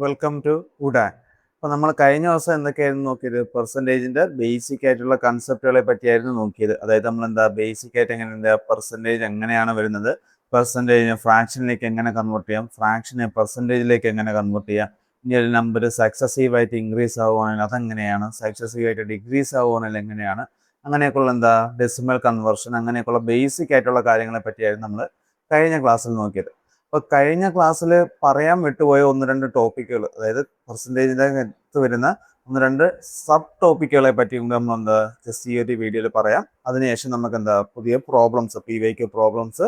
Welcome to Udan. അപ്പോൾ നമ്മൾ കഴിഞ്ഞ ദിവസം എന്തൊക്കെയായിരുന്നു നോക്കിയത്? പെർസെൻറ്റേജിൻ്റെ ബേസിക് ആയിട്ടുള്ള കൺസെപ്റ്റുകളെ പറ്റിയായിരുന്നു നോക്കിയത്. അതായത് നമ്മൾ ബേസിക് ആയിട്ട് പെർസെൻറ്റേജ് എങ്ങനെയാണ് വരുന്നത്, പെർസെൻറ്റേജിനെ ഫ്രാക്ഷനിലേക്ക് എങ്ങനെ കൺവേർട്ട് ചെയ്യാം, ഫ്രാക്ഷനെ പെർസെൻറ്റേജിലേക്ക് എങ്ങനെ കൺവേർട്ട് ചെയ്യാം, ഇനി ഒരു നമ്പർ സക്സസീവായിട്ട് ഇൻക്രീസ് ആവുകയാണെങ്കിൽ അതെങ്ങനെയാണ്, സക്സസീവായിട്ട് ഡിക്രീസ് ആവുകയാണെങ്കിൽ എങ്ങനെയാണ്, അങ്ങനെയൊക്കെയുള്ള ഡെസിമൽ കൺവേർഷൻ, അങ്ങനെയൊക്കെയുള്ള ബേസിക് ആയിട്ടുള്ള കാര്യങ്ങളെ പറ്റിയായിരുന്നു നമ്മൾ കഴിഞ്ഞ ക്ലാസ്സിൽ നോക്കിയത്. അപ്പോൾ കഴിഞ്ഞ ക്ലാസ്സിൽ പറയാൻ വിട്ടുപോയ ഒന്ന് രണ്ട് ടോപ്പിക്കുകൾ, അതായത് പെർസെൻറ്റേജിൻ്റെ അകത്ത് വരുന്ന ഒന്ന് രണ്ട് സബ് ടോപ്പിക്കുകളെ പറ്റി നമ്മൾ ജസ്റ്റ് ഈ ഒരു വീഡിയോയിൽ പറയാം. അതിനുശേഷം നമുക്ക് പുതിയ പ്രോബ്ലംസ്, PYQ പ്രോബ്ലംസ്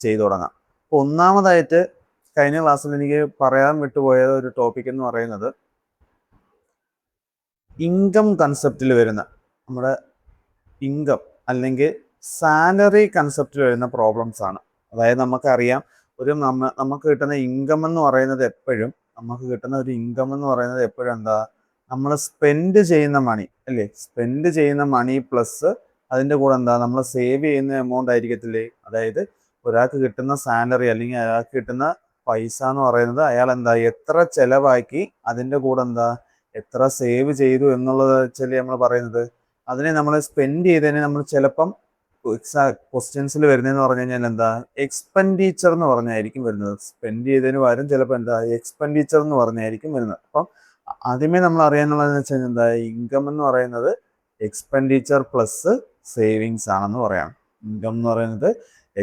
ചെയ്തു തുടങ്ങാം. അപ്പോൾ ഒന്നാമതായിട്ട് കഴിഞ്ഞ ക്ലാസ്സിൽ എനിക്ക് പറയാൻ വിട്ടുപോയ ഒരു ടോപ്പിക് എന്ന് പറയുന്നത് ഇൻകം കൺസെപ്റ്റിൽ വരുന്ന നമ്മുടെ ഇൻകം അല്ലെങ്കിൽ സാലറി കൺസെപ്റ്റിൽ വരുന്ന പ്രോബ്ലംസ് ആണ്. അതായത് നമുക്കറിയാം, നമുക്ക് കിട്ടുന്ന ഇൻകം എന്ന് പറയുന്നത് എപ്പോഴും നമ്മൾ സ്പെൻഡ് ചെയ്യുന്ന മണി അല്ലേ, സ്പെൻഡ് ചെയ്യുന്ന മണി പ്ലസ് അതിൻ്റെ കൂടെ നമ്മൾ സേവ് ചെയ്യുന്ന എമൗണ്ട് ആയിരിക്കത്തില്ലേ. അതായത് ഒരാൾക്ക് കിട്ടുന്ന സാലറി അല്ലെങ്കിൽ അയാൾക്ക് കിട്ടുന്ന പൈസ എന്ന് പറയുന്നത് അയാൾ എത്ര ചെലവാക്കി, അതിൻ്റെ കൂടെ എത്ര സേവ് ചെയ്തു എന്നുള്ളത് വെച്ചല്ലേ നമ്മൾ പറയുന്നത്. അതിനെ നമ്മൾ സ്പെൻഡ് ചെയ്തതിന് നമ്മൾ ചിലപ്പം ക്വസ്റ്റ്യൻസിൽ വരുന്നതെന്ന് പറഞ്ഞു കഴിഞ്ഞാൽ എക്സ്പെൻഡിച്ചർ എന്ന് പറഞ്ഞായിരിക്കും വരുന്നത്. സ്പെൻഡ് ചെയ്തതിന് പകരം ചിലപ്പോൾ എക്സ്പെൻഡിച്ചർ എന്ന് പറഞ്ഞായിരിക്കും വരുന്നത്. അപ്പം ആദ്യമേ നമ്മൾ അറിയാനുള്ളതെന്ന് വെച്ച് കഴിഞ്ഞാൽ ഇൻകം എന്ന് പറയുന്നത് എക്സ്പെൻഡിച്ചർ പ്ലസ് സേവിങ്സ് ആണെന്ന് പറയാം. ഇൻകം എന്ന് പറയുന്നത്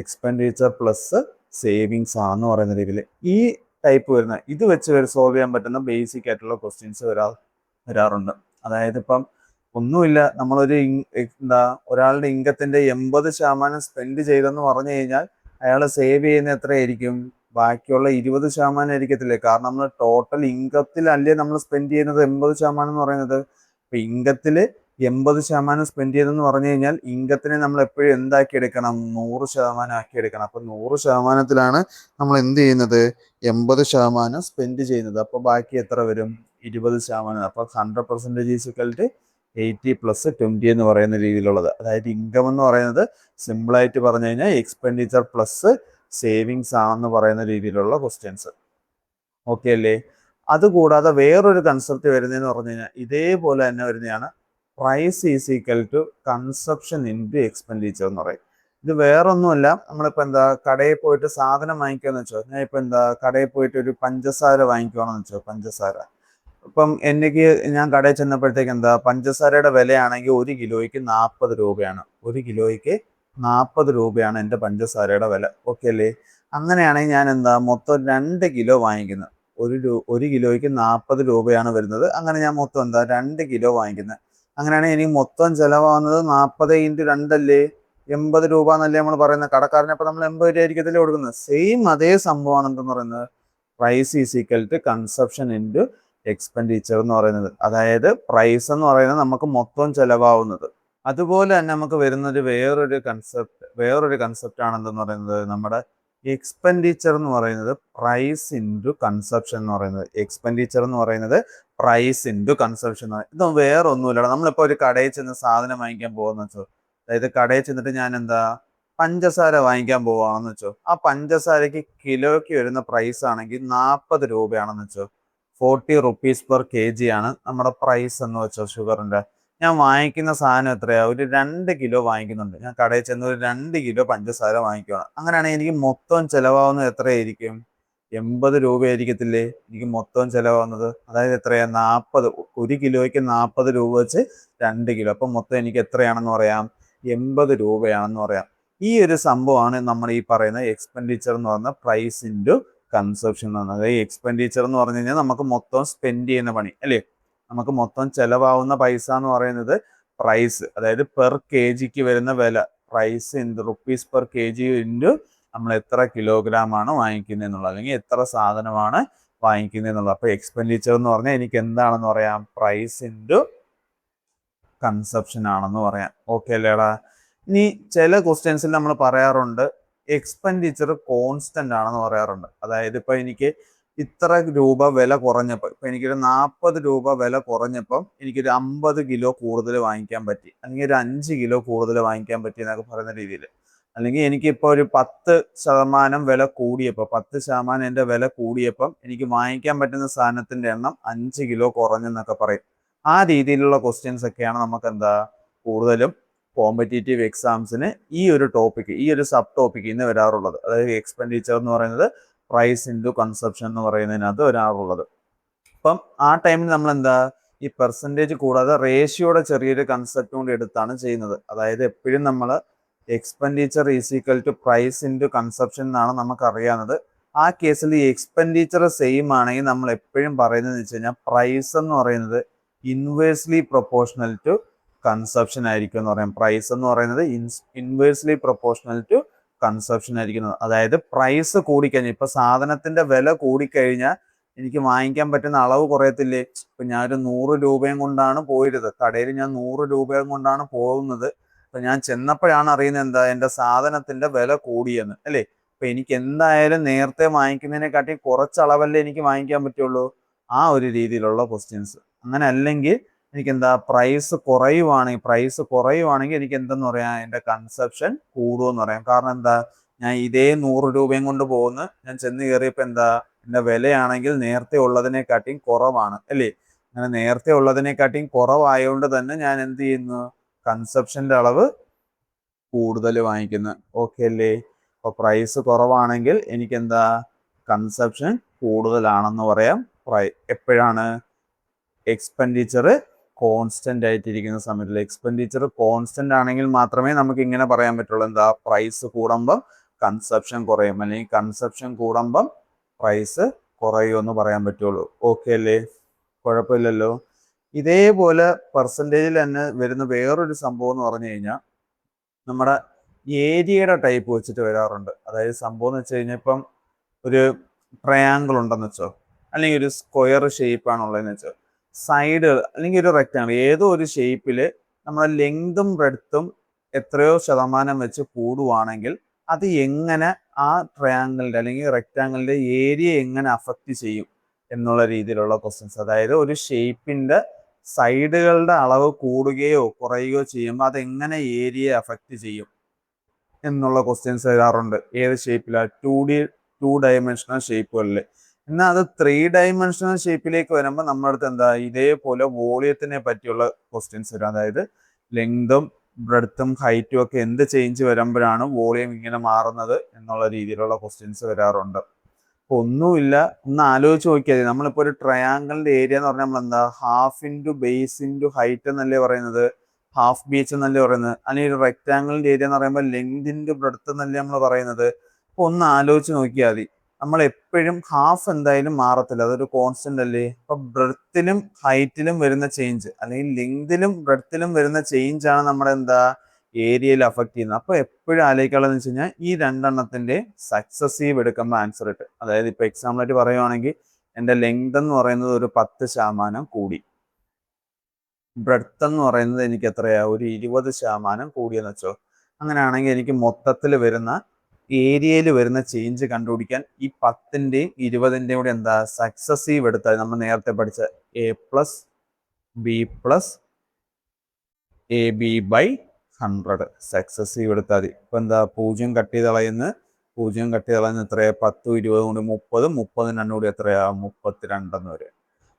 എക്സ്പെൻഡിച്ചർ പ്ലസ് സേവിങ്സ് ആണെന്ന് പറയുന്ന രീതിയിൽ ഈ ടൈപ്പ് വരുന്ന ഇത് വെച്ച് സോൾവ് ചെയ്യാൻ പറ്റുന്ന ബേസിക് ആയിട്ടുള്ള ക്വസ്റ്റ്യൻസ് വരാറുണ്ട്. അതായത് ഇപ്പം ഒന്നുമില്ല, നമ്മളൊരു ഒരാളുടെ ഇൻകത്തിന്റെ 80% സ്പെൻഡ് ചെയ്തെന്ന് പറഞ്ഞു കഴിഞ്ഞാൽ അയാൾ സേവ് ചെയ്യുന്ന എത്രയായിരിക്കും? ബാക്കിയുള്ള 20% ആയിരിക്കത്തില്ലേ. കാരണം നമ്മൾ ടോട്ടൽ ഇൻകത്തിലല്ലേ നമ്മൾ സ്പെൻഡ് ചെയ്യുന്നത് 80% എന്ന് പറയുന്നത്. അപ്പൊ ഇൻകത്തില് 80% സ്പെൻഡ് ചെയ്തെന്ന് പറഞ്ഞു കഴിഞ്ഞാൽ ഇൻകത്തിനെ നമ്മൾ എപ്പോഴും എന്താക്കി എടുക്കണം? 100% ആക്കി എടുക്കണം. അപ്പൊ 100%-ത്തിലാണ് നമ്മൾ എന്ത് ചെയ്യുന്നത്? 80% സ്പെൻഡ് ചെയ്യുന്നത്. അപ്പൊ ബാക്കി എത്ര വരും? 20%. അപ്പൊ 100% 80 + 20 എന്ന് പറയുന്ന രീതിയിലുള്ളത്. അതായത് ഇൻകം എന്ന് പറയുന്നത് സിമ്പിളായിട്ട് പറഞ്ഞു കഴിഞ്ഞാൽ എക്സ്പെൻഡിച്ചർ പ്ലസ് സേവിങ്സ് ആണെന്ന് പറയുന്ന രീതിയിലുള്ള ക്വസ്റ്റ്യൻസ്. ഓക്കെ അല്ലേ? അതുകൂടാതെ വേറൊരു കൺസെപ്റ്റ് വരുന്നതെന്ന് പറഞ്ഞു കഴിഞ്ഞാൽ ഇതേപോലെ തന്നെ വരുന്നതാണ് price is equal to consumption into expenditure എന്ന് പറയും. ഇത് വേറൊന്നുമല്ല, നമ്മളിപ്പോൾ കടയിൽ പോയിട്ട് സാധനം വാങ്ങിക്കുകയെന്ന് വെച്ചോ. ഞാൻ ഇപ്പം കടയിൽ പോയിട്ട് ഒരു പഞ്ചസാര വാങ്ങിക്കുകയാണെന്ന് വെച്ചോ. പഞ്ചസാര ഇപ്പം ഞാൻ കടയിൽ ചെന്നപ്പോഴത്തേക്ക് പഞ്ചസാരയുടെ വിലയാണെങ്കിൽ 1 കിലോയ്ക്ക് 40 രൂപയാണ്. 1 കിലോയ്ക്ക് 40 രൂപയാണ് എൻ്റെ പഞ്ചസാരയുടെ വില. ഓക്കെ അല്ലേ? അങ്ങനെയാണെങ്കിൽ ഞാൻ മൊത്തം 2 കിലോ വാങ്ങിക്കുന്നത്. 1 കിലോയ്ക്ക് 40 രൂപയാണ് വരുന്നത്. അങ്ങനെ ഞാൻ മൊത്തം 2 കിലോ വാങ്ങിക്കുന്നത്. അങ്ങനെയാണെങ്കിൽ എനിക്ക് മൊത്തം ചിലവാകുന്നത് 40 × 2 അല്ലേ? 80 രൂപ എന്നല്ലേ നമ്മൾ പറയുന്നത്. കടക്കാരനപ്പോൾ നമ്മൾ 80 രൂപ ആയിരിക്കത്തില്ലേ കൊടുക്കുന്നത്. സെയിം അതേ സംഭവമാണ് എന്തെന്ന് പറയുന്നത് price is equal to consumption into expenditure എന്ന് പറയുന്നത്. അതായത് പ്രൈസ് എന്ന് പറയുന്നത് നമുക്ക് മൊത്തം ചെലവാവുന്നത്. അതുപോലെ തന്നെ നമുക്ക് വരുന്നത് വേറൊരു കൺസെപ്റ്റ് ആണ് എന്തെന്ന് പറയുന്നത് നമ്മുടെ എക്സ്പെൻഡിച്ചർ എന്ന് പറയുന്നത് പ്രൈസ് ഇൻറ്റു കൺസപ്ഷൻ എന്ന് പറയുന്നത്. എക്സ്പെൻഡിച്ചർ എന്ന് പറയുന്നത് പ്രൈസ് ഇൻറ്റു കൺസപ്ഷൻ എന്ന് പറയുന്നത്. ഇത് വേറെ ഒന്നുമില്ല. നമ്മളിപ്പോൾ ഒരു കടയിൽ ചെന്ന് സാധനം വാങ്ങിക്കാൻ പോകുന്ന വെച്ചോ. അതായത് കടയിൽ ചെന്നിട്ട് ഞാൻ പഞ്ചസാര വാങ്ങിക്കാൻ പോവാണെന്ന് വെച്ചോ. ആ പഞ്ചസാരയ്ക്ക് കിലോയ്ക്ക് വരുന്ന പ്രൈസ് ആണെങ്കിൽ 40 രൂപയാണെന്ന് വെച്ചോ. 40 റുപ്പീസ് പെർ kg ആണ് നമ്മുടെ പ്രൈസ് എന്ന് വെച്ചോ ഷുഗറിന്റെ. ഞാൻ വാങ്ങിക്കുന്ന സാധനം എത്രയാ? ഒരു 2 കിലോ വാങ്ങിക്കുന്നുണ്ട്. ഞാൻ കടയിൽ ചെന്ന് ഒരു 2 കിലോ പഞ്ചസാര വാങ്ങിക്കുകയാണ്. അങ്ങനെയാണെങ്കിൽ എനിക്ക് മൊത്തം ചിലവാകുന്നത് എത്രയായിരിക്കും? 80 രൂപയായിരിക്കത്തില്ലേ എനിക്ക് മൊത്തം ചിലവാകുന്നത്. അതായത് എത്രയാ? 40. 1 കിലോയ്ക്ക് 40 രൂപ വെച്ച് 2 കിലോ. അപ്പം മൊത്തം എനിക്ക് എത്രയാണെന്ന് പറയാം? 80 രൂപയാണെന്ന് പറയാം. ഈ ഒരു സംഭവമാണ് നമ്മൾ ഈ പറയുന്ന എക്സ്പെൻഡിച്ചർ എന്ന് പറയുന്ന പ്രൈസ് ഇൻറ്റു കൺസപ്ഷൻ എന്ന് പറയുന്നത്. അതായത് എക്സ്പെൻഡിച്ചർ എന്ന് പറഞ്ഞു കഴിഞ്ഞാൽ നമുക്ക് മൊത്തം സ്പെൻഡ് ചെയ്യുന്ന പണി അല്ലേ, നമുക്ക് മൊത്തം ചെലവാകുന്ന പൈസ എന്ന് പറയുന്നത് പ്രൈസ്, അതായത് പെർ kgക്ക് വരുന്ന വില, price in rupees per kg into നമ്മൾ എത്ര കിലോഗ്രാം ആണ് വാങ്ങിക്കുന്നത് എന്നുള്ളത്, അല്ലെങ്കിൽ എത്ര സാധനമാണ് വാങ്ങിക്കുന്നത് എന്നുള്ളത്. അപ്പോൾ എക്സ്പെൻഡിച്ചർ എന്ന് പറഞ്ഞാൽ എനിക്ക് എന്താണെന്ന് പറയാം? പ്രൈസ് ഇൻറ്റു കൺസപ്ഷൻ ആണെന്ന് പറയാം. ഓക്കെ അല്ലേടാ? ഇനി ചില ക്വസ്റ്റ്യൻസിൽ നമ്മൾ പറയാറുണ്ട് എക്സ്പെൻഡിച്ചർ കോൺസ്റ്റന്റ് ആണെന്ന് പറയാറുണ്ട്. അതായത് ഇപ്പൊ എനിക്ക് ഇത്ര രൂപ വില കുറഞ്ഞപ്പോൾ, ഇപ്പൊ എനിക്കൊരു 40 രൂപ വില കുറഞ്ഞപ്പം എനിക്കൊരു 50 കിലോ കൂടുതൽ വാങ്ങിക്കാൻ പറ്റി, അല്ലെങ്കിൽ ഒരു 5 കിലോ കൂടുതൽ വാങ്ങിക്കാൻ പറ്റി എന്നൊക്കെ പറയുന്ന രീതിയിൽ. അല്ലെങ്കിൽ എനിക്കിപ്പോൾ ഒരു 10% വില കൂടിയപ്പോൾ 10% എൻ്റെ വില കൂടിയപ്പം എനിക്ക് വാങ്ങിക്കാൻ പറ്റുന്ന സാധനത്തിന്റെ എണ്ണം 5 കിലോ കുറഞ്ഞെന്നൊക്കെ പറയും. ആ രീതിയിലുള്ള ക്വസ്റ്റ്യൻസ് ഒക്കെയാണ് നമുക്ക് എന്താ കൂടുതലും കോമ്പറ്റേറ്റീവ് എക്സാംസിന് ഈ ഒരു ടോപ്പിക്, ഈ ഒരു സബ് ടോപ്പിക് ഇന്ന് വരാറുള്ളത്. അതായത് എക്സ്പെൻഡിച്ചർ എന്ന് പറയുന്നത് പ്രൈസ് ഇൻറ്റു കൺസപ്ഷൻ എന്ന് പറയുന്നതിനകത്ത് വരാറുള്ളത്. അപ്പം ആ ടൈമിൽ നമ്മൾ എന്താ ഈ പെർസെൻറ്റേജ് കൂടാതെ റേഷ്യോയുടെ ചെറിയൊരു കൺസെപ്റ്റ് കൊണ്ട് എടുത്താണ് ചെയ്യുന്നത്. അതായത് എപ്പോഴും നമ്മൾ expenditure is equal to price into consumption എന്നാണ് നമുക്ക് അറിയാവുന്നത്. ആ കേസിൽ ഈ എക്സ്പെൻഡിച്ചർ സെയിം ആണെങ്കിൽ നമ്മൾ എപ്പോഴും പറയുന്നത് വെച്ച് കഴിഞ്ഞാൽ പ്രൈസ് എന്ന് പറയുന്നത് ഇൻവേഴ്സ്ലി പ്രൊപ്പോർഷണൽ ടു കൺസപ്ഷൻ ആയിരിക്കും എന്ന് പറയാം. പ്രൈസ് എന്ന് പറയുന്നത് ഇൻവേഴ്സ്ലി പ്രൊപ്പോർഷണൽ ടു കൺസപ്ഷൻ ആയിരിക്കുന്നത്. അതായത് പ്രൈസ് കൂടിക്കഴിഞ്ഞാൽ ഇപ്പൊ സാധനത്തിന്റെ വില കൂടിക്കഴിഞ്ഞാൽ എനിക്ക് വാങ്ങിക്കാൻ പറ്റുന്ന അളവ് കുറയത്തില്ലേ? ഇപ്പൊ ഞാനൊരു 100 രൂപയും കൊണ്ടാണ് പോയിരുന്നത് കടയിൽ, ഞാൻ 100 രൂപയും കൊണ്ടാണ് പോകുന്നത്. അപ്പൊ ഞാൻ ചെന്നപ്പോഴാണ് അറിയുന്നത് എന്താ എന്റെ സാധനത്തിന്റെ വില കൂടിയെന്ന്, അല്ലേ? അപ്പൊ എനിക്ക് എന്തായാലും നേരത്തെ വാങ്ങിക്കുന്നതിനെക്കാട്ടി കുറച്ച് അളവല്ലേ എനിക്ക് വാങ്ങിക്കാൻ പറ്റുള്ളൂ. ആ ഒരു രീതിയിലുള്ള ക്വസ്റ്റ്യൻസ്. അങ്ങനെ അല്ലെങ്കിൽ എനിക്ക് എന്താ പ്രൈസ് കുറയുവാണെങ്കിൽ എനിക്ക് എന്തെന്ന് പറയാം, എന്റെ കൺസപ്ഷൻ കൂടുമെന്ന് പറയാം. കാരണം എന്താ, ഞാൻ ഇതേ 100 രൂപയും കൊണ്ട് പോകുന്നു, ഞാൻ ചെന്ന് കയറിയപ്പോ എന്താ എന്റെ വിലയാണെങ്കിൽ നേരത്തെ ഉള്ളതിനെക്കാട്ടിയും കുറവാണ്, അല്ലേ? അങ്ങനെ നേരത്തെ ഉള്ളതിനെക്കാട്ടിയും കുറവായതുകൊണ്ട് തന്നെ ഞാൻ എന്ത് ചെയ്യുന്നു, കൺസപ്ഷന്റെ അളവ് കൂടുതൽ വാങ്ങിക്കുന്നു. ഓക്കെ അല്ലേ? അപ്പൊ പ്രൈസ് കുറവാണെങ്കിൽ എനിക്ക് എന്താ കൺസപ്ഷൻ കൂടുതലാണെന്ന് പറയാം. എപ്പോഴാണ് എക്സ്പെൻഡിച്ചർ കോൺസ്റ്റന്റ് ആയിട്ടിരിക്കുന്ന സമയത്തിൽ. എക്സ്പെൻഡിച്ചർ കോൺസ്റ്റന്റ് ആണെങ്കിൽ മാത്രമേ നമുക്ക് ഇങ്ങനെ പറയാൻ പറ്റുള്ളൂ, എന്താ പ്രൈസ് കൂടുമ്പം കൺസപ്ഷൻ കുറയും, അല്ലെങ്കിൽ കൺസപ്ഷൻ കൂടുമ്പം പ്രൈസ് കുറയുമെന്ന് പറയാൻ പറ്റുള്ളൂ. ഓക്കെ അല്ലേ? കുഴപ്പമില്ലല്ലോ. ഇതേപോലെ പെർസെൻറ്റേജിൽ തന്നെ വരുന്ന വേറൊരു സംഭവം എന്ന് പറഞ്ഞു കഴിഞ്ഞാൽ നമ്മുടെ ഏരിയയുടെ ടൈപ്പ് വെച്ചിട്ട് വരാറുണ്ട്. അതായത് സംഭവം എന്ന് വെച്ച് കഴിഞ്ഞാൽ ഇപ്പം ഒരു ട്രയാങ്കിൾ ഉണ്ടെന്ന് വെച്ചോ, അല്ലെങ്കിൽ ഒരു സ്ക്വയർ ഷേപ്പ് ആണുള്ളതെന്ന് വെച്ചോ, സൈഡ് അല്ലെങ്കിൽ ഒരു റെക്റ്റാങ്കിൾ ഏതോ ഒരു ഷേപ്പിൽ നമ്മുടെ ലെങ്തും ബ്രെഡ്ത്തും എത്രയോ ശതമാനം വെച്ച് കൂടുവാണെങ്കിൽ അത് എങ്ങനെ ആ ട്രയാങ്കിളിന്റെ അല്ലെങ്കിൽ റെക്റ്റാങ്കിളിന്റെ ഏരിയ എങ്ങനെ അഫക്റ്റ് ചെയ്യും എന്നുള്ള രീതിയിലുള്ള ക്വസ്റ്റ്യൻസ്. അതായത് ഒരു ഷേപ്പിന്റെ സൈഡുകളുടെ അളവ് കൂടുകയോ കുറയുകയോ ചെയ്യുമ്പോൾ അത് എങ്ങനെ ഏരിയയെ അഫക്റ്റ് ചെയ്യും എന്നുള്ള ക്വസ്റ്റ്യൻസ് വരാറുണ്ട്. ഏത് ഷേപ്പിലാണ്? 2 ഡയമെൻഷണൽ ഷേപ്പുകളിൽ. എന്നാൽ അത് 3 ഡയമെൻഷണൽ ഷേപ്പിലേക്ക് വരുമ്പോൾ നമ്മുടെ അടുത്ത് എന്താ ഇതേപോലെ വോളിയത്തിനെ പറ്റിയുള്ള ക്വസ്റ്റ്യൻസ് വരും. അതായത് ലെങ്തും ബ്രെഡ്ത്തും ഹൈറ്റും ഒക്കെ എന്ത് ചേഞ്ച് വരുമ്പോഴാണ് വോളിയം ഇങ്ങനെ മാറുന്നത് എന്നുള്ള രീതിയിലുള്ള ക്വസ്റ്റ്യൻസ് വരാറുണ്ട്. അപ്പൊ ഒന്നുമില്ല, ഒന്ന് ആലോചിച്ച് നോക്കിയാൽ മതി. നമ്മളിപ്പോ ഒരു ട്രയാങ്കിളിന്റെ ഏരിയ എന്ന് പറഞ്ഞാൽ നമ്മൾ എന്താ half into base into height എന്നല്ലേ പറയുന്നത്, ഹാഫ് ബീച്ച് എന്നല്ലേ പറയുന്നത്. അല്ലെങ്കിൽ ഒരു റെക്റ്റാങ്കിളിന്റെ ഏരിയ എന്ന് പറയുമ്പോൾ ലെങ്ത് ഇൻറ്റു ബ്രെഡ്ത്ത് എന്നല്ലേ നമ്മൾ പറയുന്നത്. അപ്പൊ ഒന്ന് ആലോചിച്ച് നോക്കിയാൽ മതി. നമ്മൾ എപ്പോഴും ഹാഫ് എന്തായാലും മാറത്തില്ല, അതൊരു കോൺസ്റ്റന്റ് അല്ലേ. അപ്പൊ ബ്രെഡ്ത്തിലും ഹൈറ്റിലും വരുന്ന ചേഞ്ച്, അല്ലെങ്കിൽ ലെങ്തിലും ബ്രെഡ്ത്തിലും വരുന്ന ചേഞ്ച് ആണ് നമ്മുടെ എന്താ ഏരിയയിൽ അഫക്ട് ചെയ്യുന്നത്. അപ്പൊ എപ്പോഴും ആലോചിക്കാനുള്ളതെന്ന് വെച്ച് കഴിഞ്ഞാൽ ഈ രണ്ടെണ്ണത്തിന്റെ സക്സസീവ് എടുക്കുമ്പോൾ ആൻസർ ഇട്ട്. അതായത് ഇപ്പൊ എക്സാമ്പിൾ ആയിട്ട് പറയുവാണെങ്കിൽ എന്റെ ലെങ്ത് എന്ന് പറയുന്നത് ഒരു 10% കൂടി, ബ്രെഡ്ത്ത് എന്ന് പറയുന്നത് എനിക്ക് എത്രയാ ഒരു 20% കൂടിയെന്ന് വെച്ചോ. അങ്ങനെയാണെങ്കിൽ എനിക്ക് മൊത്തത്തിൽ വരുന്ന ഏരിയയിൽ വരുന്ന ചേഞ്ച് കണ്ടുപിടിക്കാൻ ഈ 10ന്റെയും 20ന്റെയും കൂടെ എന്താ സക്സസീവ് എടുത്താൽ നമ്മൾ നേരത്തെ പഠിച്ച a+b+ab/100 സക്സസീവ് എടുത്താൽ മതി. ഇപ്പൊ എന്താ 0 കട്ട് ചെയ്ത് കളയുന്ന എത്രയാ 10 20 കൊണ്ട് 30, 30 2 കൂടി എത്രയാ 32 എന്ന് വരും.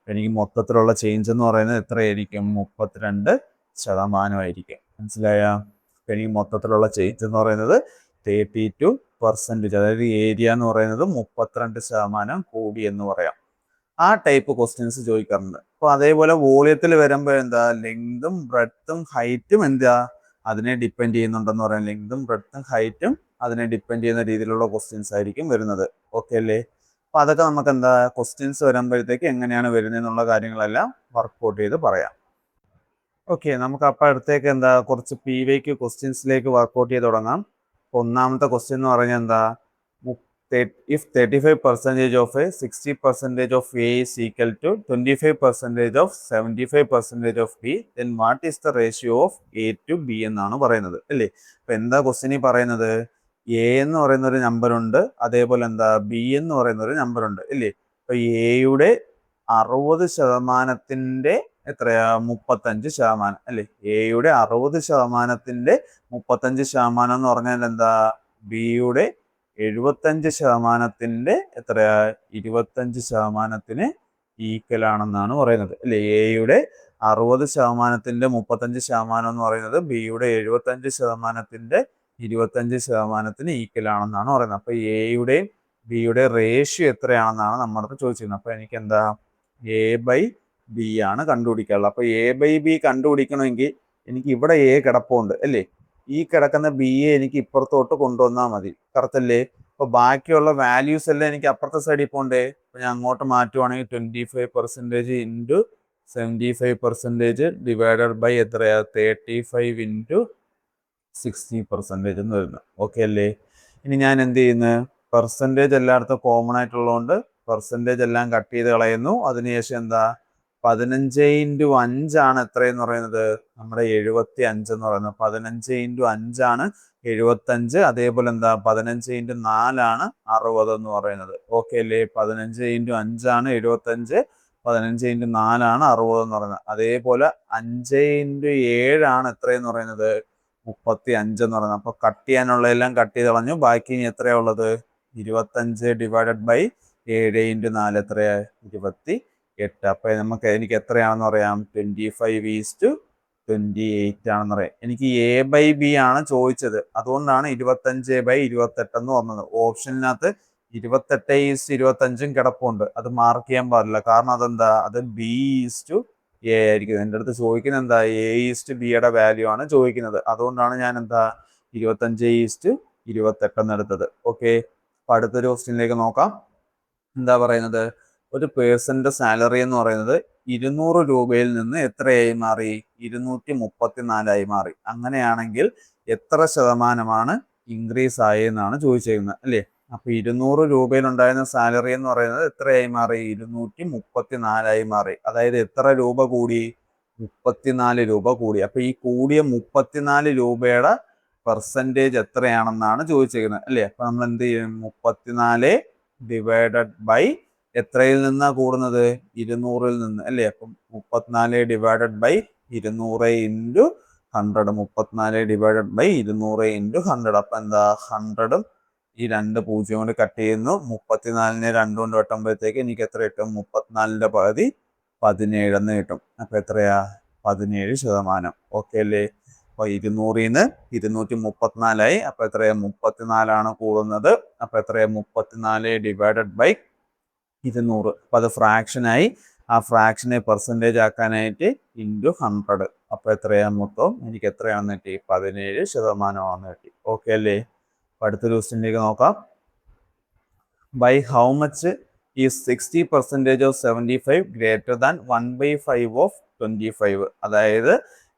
എനിക്ക് മൊത്തത്തിലുള്ള ചേഞ്ച് എന്ന് പറയുന്നത് എത്രയായിരിക്കും 32% ആയിരിക്കും. മനസ്സിലായ? എനിക്ക് മൊത്തത്തിലുള്ള ചേഞ്ച് എന്ന് പറയുന്നത് 32%, അതായത് ഏരിയ എന്ന് പറയുന്നത് 32% കൂടി എന്ന് പറയാം. ആ ടൈപ്പ് ക്വസ്റ്റ്യൻസ് ചോദിക്കാറുണ്ട്. അപ്പൊ അതേപോലെ വോളിയത്തിൽ വരുമ്പോൾ എന്താ ലെങ്തും ബ്രെഡ്ത്തും ഹൈറ്റും എന്താ അതിനെ ഡിപ്പെൻഡ് ചെയ്യുന്നുണ്ടെന്ന് പറയാം. ലെങ്തും ബ്രെഡ്ത്തും ഹൈറ്റും അതിനെ ഡിപ്പെൻഡ് ചെയ്യുന്ന രീതിയിലുള്ള ക്വസ്റ്റ്യൻസ് ആയിരിക്കും വരുന്നത്. ഓക്കെ അല്ലേ? അപ്പൊ അതൊക്കെ നമുക്ക് എന്താ ക്വസ്റ്റ്യൻസ് വരുമ്പോഴത്തേക്ക് എങ്ങനെയാണ് വരുന്നത് എന്നുള്ള കാര്യങ്ങളെല്ലാം വർക്ക്ഔട്ട് ചെയ്ത് പറയാം. ഓക്കെ, നമുക്ക് അപ്പം അടുത്തേക്ക് എന്താ കുറച്ച് PYQ ക്വസ്റ്റ്യൻസിലേക്ക് വർക്ക്ഔട്ട് ചെയ്ത് തുടങ്ങാം. ഒന്നാമത്തെ ക്വസ്റ്റ്യൻ എന്ന് പറഞ്ഞാൽ എന്താ, if 35% of A 60% of A is equal to 25% of 75% of B, then what is the ratio of A to B എന്നാണ് പറയുന്നത്, അല്ലേ? അപ്പൊ എന്താ ക്വസ്റ്റ്യൻ പറയുന്നത്, എ എന്ന് പറയുന്ന ഒരു നമ്പർ ഉണ്ട്, അതേപോലെ എന്താ ബി എന്ന് പറയുന്ന ഒരു നമ്പർ ഉണ്ട്, ഇല്ലേ? അപ്പൊ എയുടെ 60% എത്രയാ 35% അല്ലേ. എയുടെ 60%ന്റെ 35% എന്ന് പറഞ്ഞാൽ എന്താ, ബിയുടെ 75%ന്റെ എത്രയാ 25%ന് ഈക്വൽ ആണെന്നാണ് പറയുന്നത് അല്ലേ. എയുടെ 60%ന്റെ 35% എന്ന് പറയുന്നത് ബിയുടെ 75%ന്റെ 25%ന് ഈക്വൽ ആണെന്നാണ് പറയുന്നത്. അപ്പൊ എയുടെയും ബിയുടെ റേഷ്യോ എത്രയാണെന്നാണ് നമ്മളടുത്ത് ചോദിച്ചിരുന്നത്. അപ്പൊ എനിക്ക് എന്താ A/B ആണ് കണ്ടുപിടിക്കാനുള്ളത്. അപ്പൊ A/B കണ്ടുപിടിക്കണമെങ്കിൽ എനിക്ക് ഇവിടെ എ കിടപ്പുണ്ട് അല്ലേ. ഈ കിടക്കുന്ന ബി എ എനിക്ക് ഇപ്പുറത്തോട്ട് കൊണ്ടുവന്നാൽ മതി. കറക്റ്റ് അല്ലേ. അപ്പൊ ബാക്കിയുള്ള വാല്യൂസ് എല്ലാം എനിക്ക് അപ്പുറത്തെ സൈഡിൽ പോണ്ടേ. അപ്പൊ ഞാൻ അങ്ങോട്ട് മാറ്റുവാണെങ്കിൽ 25% ഇൻറ്റു 75% ഡിവൈഡഡ് ബൈ എത്രയാ 35 ഇൻറ്റു 60% എന്ന് വരുന്നത്. ഓക്കെ അല്ലേ. ഇനി ഞാൻ എന്ത് ചെയ്യുന്നു, പെർസെൻറ്റേജ് എല്ലായിടത്തും കോമൺ ആയിട്ടുള്ളതുകൊണ്ട് പെർസെൻറ്റേജ് എല്ലാം കട്ട് ചെയ്ത് കളയുന്നു. അതിനുശേഷം എന്താ 15 ഇൻറ്റു 5 എത്രയെന്ന് പറയുന്നത് നമ്മുടെ 75 എന്ന് പറയുന്നത്. 15 ഇൻറ്റു 5 75. അതേപോലെ എന്താ 15 ഇൻറ്റു 4 60 എന്ന് പറയുന്നത്. ഓക്കെ അല്ലേ. 15 ഇൻറ്റു 5 75. 15 ഇൻറ്റു 4 60 എന്ന് പറയുന്നത്. അതേപോലെ 5 ഇൻറ്റു 7 എത്രയെന്ന് പറയുന്നത് 35 എന്ന് പറയുന്നത്. അപ്പൊ കട്ട് ചെയ്യാനുള്ളതെല്ലാം കട്ട് ചെയ്ത് കളഞ്ഞു. ബാക്കി ഇനി എത്രയാ ഉള്ളത് 25 ഡിവൈഡഡ് ബൈ 7 ഇൻറ്റു 4 എത്രയാ 28. അപ്പൊ എനിക്ക് എത്രയാണെന്ന് പറയാം 25:28 ആണെന്ന് പറയാം. എനിക്ക് A/B ആണ് ചോദിച്ചത്. അതുകൊണ്ടാണ് 25/28 എന്ന് വന്നത്. ഓപ്ഷനിനകത്ത് 28:25 കിടപ്പുണ്ട്. അത് മാർക്ക് ചെയ്യാൻ പാടില്ല. കാരണം അതെന്താ, അത് B/A ആയിരിക്കും. എൻ്റെ അടുത്ത് ചോദിക്കുന്നത് എന്താ A/Bയുടെ വാല്യൂ ആണ് ചോദിക്കുന്നത്. അതുകൊണ്ടാണ് ഞാൻ എന്താ 25:28 എന്ന് എടുത്തത്. ഓക്കെ. അപ്പൊ അടുത്തൊരു ക്വസ്റ്റ്യനിലേക്ക് നോക്കാം. എന്താ പറയുന്നത്, ഒരു പേഴ്സന്റെ സാലറി എന്ന് പറയുന്നത് 200 രൂപയിൽ നിന്ന് എത്രയായി മാറി 234 മാറി. അങ്ങനെയാണെങ്കിൽ എത്ര ശതമാനമാണ് ഇൻക്രീസ് ആയെന്നാണ് ചോദിച്ചിരിക്കുന്നത് അല്ലേ. അപ്പൊ 200 രൂപയിൽ ഉണ്ടായിരുന്ന സാലറി എന്ന് പറയുന്നത് എത്രയായി മാറി 234 മാറി. അതായത് എത്ര രൂപ കൂടി 34 രൂപ കൂടി. അപ്പൊ ഈ കൂടിയ 34 രൂപയുടെ പെർസെൻറ്റേജ് എത്രയാണെന്നാണ് ചോദിച്ചിരിക്കുന്നത് അല്ലേ. അപ്പൊ നമ്മൾ എന്ത് ചെയ്യും 34 ഡിവൈഡഡ് ബൈ എത്രയിൽ നിന്നാ കൂടുന്നത് 200-ൽ നിന്ന് അല്ലേ. അപ്പം 34 divided by 200 into 100. 34 divided by 200 into 100. അപ്പൊ എന്താ 100 ഈ 2 0 കൊണ്ട് കട്ട് ചെയ്യുന്നു. 34-നെ 2 കൊണ്ട് വെട്ടുമ്പോഴത്തേക്ക് എനിക്ക് എത്ര കിട്ടും 34-ന്റെ പകുതി 17 എന്ന് കിട്ടും. അപ്പൊ എത്രയാ 17%. ഓക്കെ അല്ലേ. അപ്പൊ 200-ന്ന് 234 അപ്പൊ എത്രയാ 34 കൂടുന്നത്. അപ്പൊ എത്രയാ 34 ഡിവൈഡഡ് ബൈ 200. അപ്പൊ അത് ഫ്രാക്ഷനായി. ആ ഫ്രാക്ഷനെ പെർസെൻറ്റേജ് ആക്കാനായിട്ട് ഇൻറ്റു 100. അപ്പൊ എത്രയാ മൊത്തം എനിക്ക് എത്രയാണെന്ന് കിട്ടി 17% കിട്ടി. ഓക്കെ അല്ലേ. അപ്പൊ അടുത്തൊരു ക്വസ്റ്റ്യനിലേക്ക് നോക്കാം. By how much is 60% of 75 greater than 1/5 of 25. അതായത്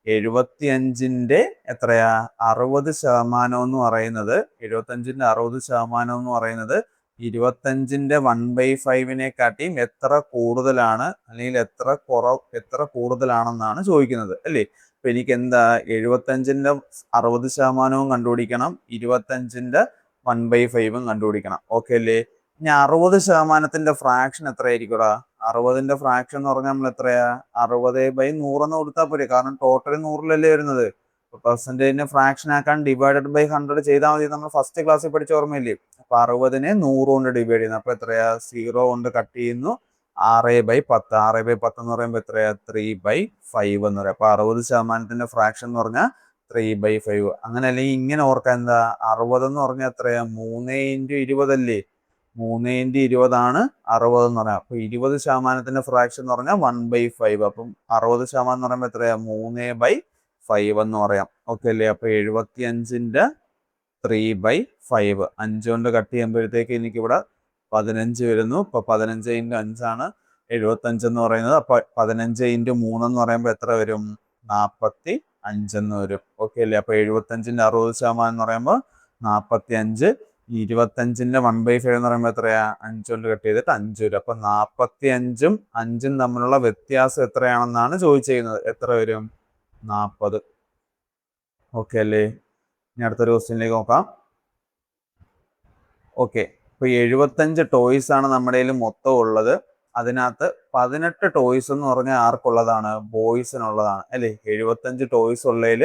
75-ന്റെ എത്രയാ 60% എന്ന് പറയുന്നത് 75-ന്റെ 60% എന്ന് പറയുന്നത് 25-ന്റെ 1/5-നെക്കാട്ടിയും എത്ര കൂടുതലാണ് അല്ലെങ്കിൽ എത്ര കൂടുതലാണെന്നാണ് ചോദിക്കുന്നത് അല്ലേ. അപ്പൊ എനിക്ക് എന്താ 75-ന്റെ 60% കണ്ടുപിടിക്കണം, 25-ന്റെ 1/5 കണ്ടുപിടിക്കണം. ഓക്കെ അല്ലേ. ഇനി 60%-ന്റെ ഫ്രാക്ഷൻ എത്രയായിരിക്കുംടാ. 60-ന്റെ ഫ്രാക്ഷൻ എന്ന് പറഞ്ഞാൽ നമ്മൾ എത്രയാ 60/100 എന്ന് കൊടുത്താൽ പോരെ. കാരണം ടോട്ടൽ 100-ലല്ലേ വരുന്നത്. പെർസെൻറ്റേജിനെ ഫ്രാക്ഷൻ ആക്കാൻ ഡിവൈഡഡ് ബൈ 100 ചെയ്താൽ മതി. നമ്മൾ ഫസ്റ്റ് ക്ലാസ്സിൽ പഠിച്ച ഓർമ്മയില്ലേ. അപ്പൊ 60-നെ 100 കൊണ്ട് ഡിവൈഡ് ചെയ്യുന്നു. അപ്പൊ എത്രയാ 0 കൊണ്ട് കട്ട് ചെയ്യുന്നു. 6/10. 6/10 എന്ന് പറയുമ്പോൾ എത്രയാ 3/5 എന്ന് പറയാം. അപ്പൊ 60%-ന്റെ ഫ്രാക്ഷൻ എന്ന് പറഞ്ഞാൽ 3/5. അങ്ങനെ അല്ലെങ്കിൽ ഇങ്ങനെ ഓർക്കാൻ എന്താ 60 എന്ന് പറഞ്ഞാൽ എത്രയാ 3 × 20 അല്ലേ. 3 × 20 ആണ് 60 എന്ന് പറയാം. അപ്പൊ 20%-ന്റെ ഫ്രാക്ഷൻ എന്ന് പറഞ്ഞാൽ 1/5. അപ്പം 60% എന്ന് പറയുമ്പോൾ എത്രയാ 3/5 എന്ന് പറയാം. ഓക്കെ അല്ലേ. അപ്പൊ 75-ന്റെ 3/5 5 കൊണ്ട് കട്ട് ചെയ്യുമ്പോഴത്തേക്ക് എനിക്കിവിടെ 15 വരുന്നു. ഇപ്പൊ 15 × 5 75 എന്ന് പറയുന്നത്. അപ്പൊ 15 × 3 എന്ന് പറയുമ്പോൾ എത്ര വരും 45 എന്ന് വരും. ഓക്കെ അല്ലേ. അപ്പൊ 75-ന്റെ 60% എന്ന് പറയുമ്പോൾ 45. 25-ന്റെ 1/5 എന്ന് പറയുമ്പോൾ എത്രയാ 5 കൊണ്ട് കട്ട് ചെയ്തിട്ട് 5 വരും. അപ്പൊ 45-ഉം 5-ഉം തമ്മിലുള്ള വ്യത്യാസം എത്രയാണെന്നാണ് ചോദിച്ചിരിക്കുന്നത്. എത്ര വരും 40. ഓക്കെ അല്ലേ. ഇനി അടുത്തൊരു ക്വസ്റ്റ്യനിലേക്ക് നോക്കാം. ഓക്കെ. ഇപ്പൊ 75 ടോയ്സ് ആണ് നമ്മുടെ കയ്യിൽ മൊത്തം ഉള്ളത്. അതിനകത്ത് 18 ടോയ്സ് എന്ന് പറഞ്ഞാൽ ആർക്കുള്ളതാണ്? ബോയ്സിനുള്ളതാണ് അല്ലേ? 75 ടോയ്സ് ഉള്ളതിൽ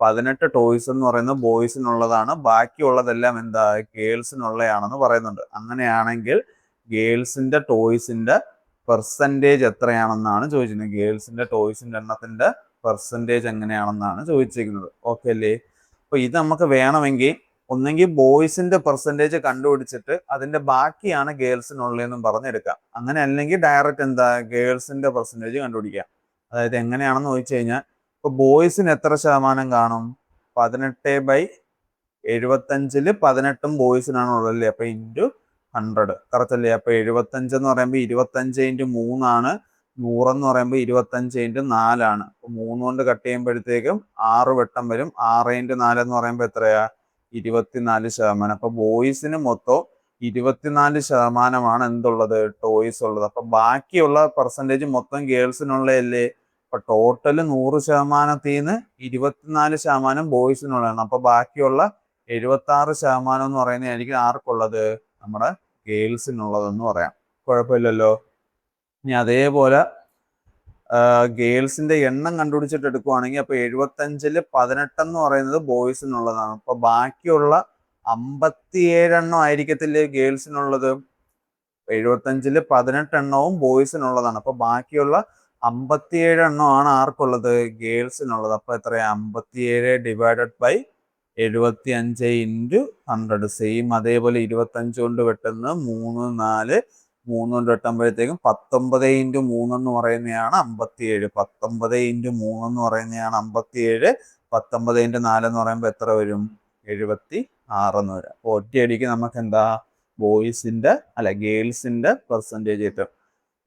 18 ടോയ്സ് എന്ന് പറയുന്നത് ബോയ്സിനുള്ളതാണ്. ബാക്കിയുള്ളതെല്ലാം എന്താ? ഗേൾസിനുള്ളതാണെന്ന് പറയുന്നുണ്ട്. അങ്ങനെയാണെങ്കിൽ ഗേൾസിന്റെ ടോയ്സിന്റെ പെർസെൻറ്റേജ് എത്രയാണെന്നാണ് ചോദിച്ചിരിക്കുന്നത്. ഗേൾസിന്റെ ടോയ്സിന്റെ എണ്ണത്തിന്റെ പെർസെൻറ്റേജ് എങ്ങനെയാണെന്നാണ് ചോദിച്ചിരിക്കുന്നത്. ഓക്കെ അല്ലേ? അപ്പൊ ഇത് നമുക്ക് വേണമെങ്കിൽ ഒന്നെങ്കിൽ ബോയ്സിന്റെ പെർസെൻറ്റേജ് കണ്ടുപിടിച്ചിട്ട് അതിന്റെ ബാക്കിയാണ് ഗേൾസിനുള്ളതെന്നും പറഞ്ഞെടുക്കാം. അങ്ങനെ അല്ലെങ്കിൽ ഡയറക്റ്റ് എന്താ? ഗേൾസിന്റെ പെർസെൻറ്റേജ് കണ്ടുപിടിക്കാം. അതായത് എങ്ങനെയാണെന്ന് ചോദിച്ചു കഴിഞ്ഞാൽ ഇപ്പൊ ബോയ്സിന് എത്ര ശതമാനം കാണും? 18/75 18 ബോയ്സിനാണ് ഉള്ളത് അല്ലേ? അപ്പൊ ഇൻറ്റു 100 കറക്റ്റ് അല്ലേ? അപ്പൊ 75 എന്ന് പറയുമ്പോൾ 25 × 3 ആണ്. 100 എന്ന് പറയുമ്പോൾ 25 × 4 ആണ്. അപ്പൊ 3 കൊണ്ട് കട്ട് ചെയ്യുമ്പോഴത്തേക്കും 6 വെട്ടം വരും. 6 × 4 എന്ന് പറയുമ്പോൾ എത്രയാ? 24%. അപ്പൊ ബോയ്സിന് മൊത്തം 24% എന്തുള്ളത്? ടോയ്സ് ഉള്ളത്. അപ്പൊ ബാക്കിയുള്ള പെർസെൻറ്റേജ് മൊത്തം ഗേൾസിനുള്ളതല്ലേ? അപ്പൊ ടോട്ടൽ 100%-ന്ന് 24% ബോയ്സിനുള്ളതാണ്. അപ്പൊ ബാക്കിയുള്ള 76% എന്ന് പറയുന്നതായിരിക്കും ആർക്കുള്ളത്? നമ്മുടെ ഗേൾസിനുള്ളതെന്ന് പറയാം. കുഴപ്പമില്ലല്ലോ. ഇനി അതേപോലെ ഗേൾസിന്റെ എണ്ണം കണ്ടുപിടിച്ചിട്ട് എടുക്കുവാണെങ്കിൽ അപ്പൊ 75-ൽ 18 എന്ന് പറയുന്നത് ബോയ്സിനുള്ളതാണ്. അപ്പൊ ബാക്കിയുള്ള 57 ആയിരിക്കത്തില്ലേ ഗേൾസിനുള്ളത്? 75-ൽ 18 ബോയ്സിനുള്ളതാണ്. അപ്പൊ ബാക്കിയുള്ള 57 ആർക്കുള്ളത്? ഗേൾസിനുള്ളത്. അപ്പൊ എത്രയാ? 57 / 75 × 100. സെയിം അതേപോലെ 25 കൊണ്ട് വെട്ടുന്ന 3 4 3 കൊണ്ട് വെട്ടുമ്പോഴത്തേക്കും 19 × 3 എന്ന് പറയുന്നതാണ് 57. 19 × 3 എന്ന് പറയുന്നതാണ് 57. 19 × 4 എന്ന് പറയുമ്പോൾ എത്ര വരും? 76 എന്ന് വരും. അപ്പൊ ഒറ്റയടിക്ക് നമുക്ക് എന്താ? ബോയ്സിന്റെ ഗേൾസിന്റെ പെർസെൻറ്റേജ് കിട്ടും.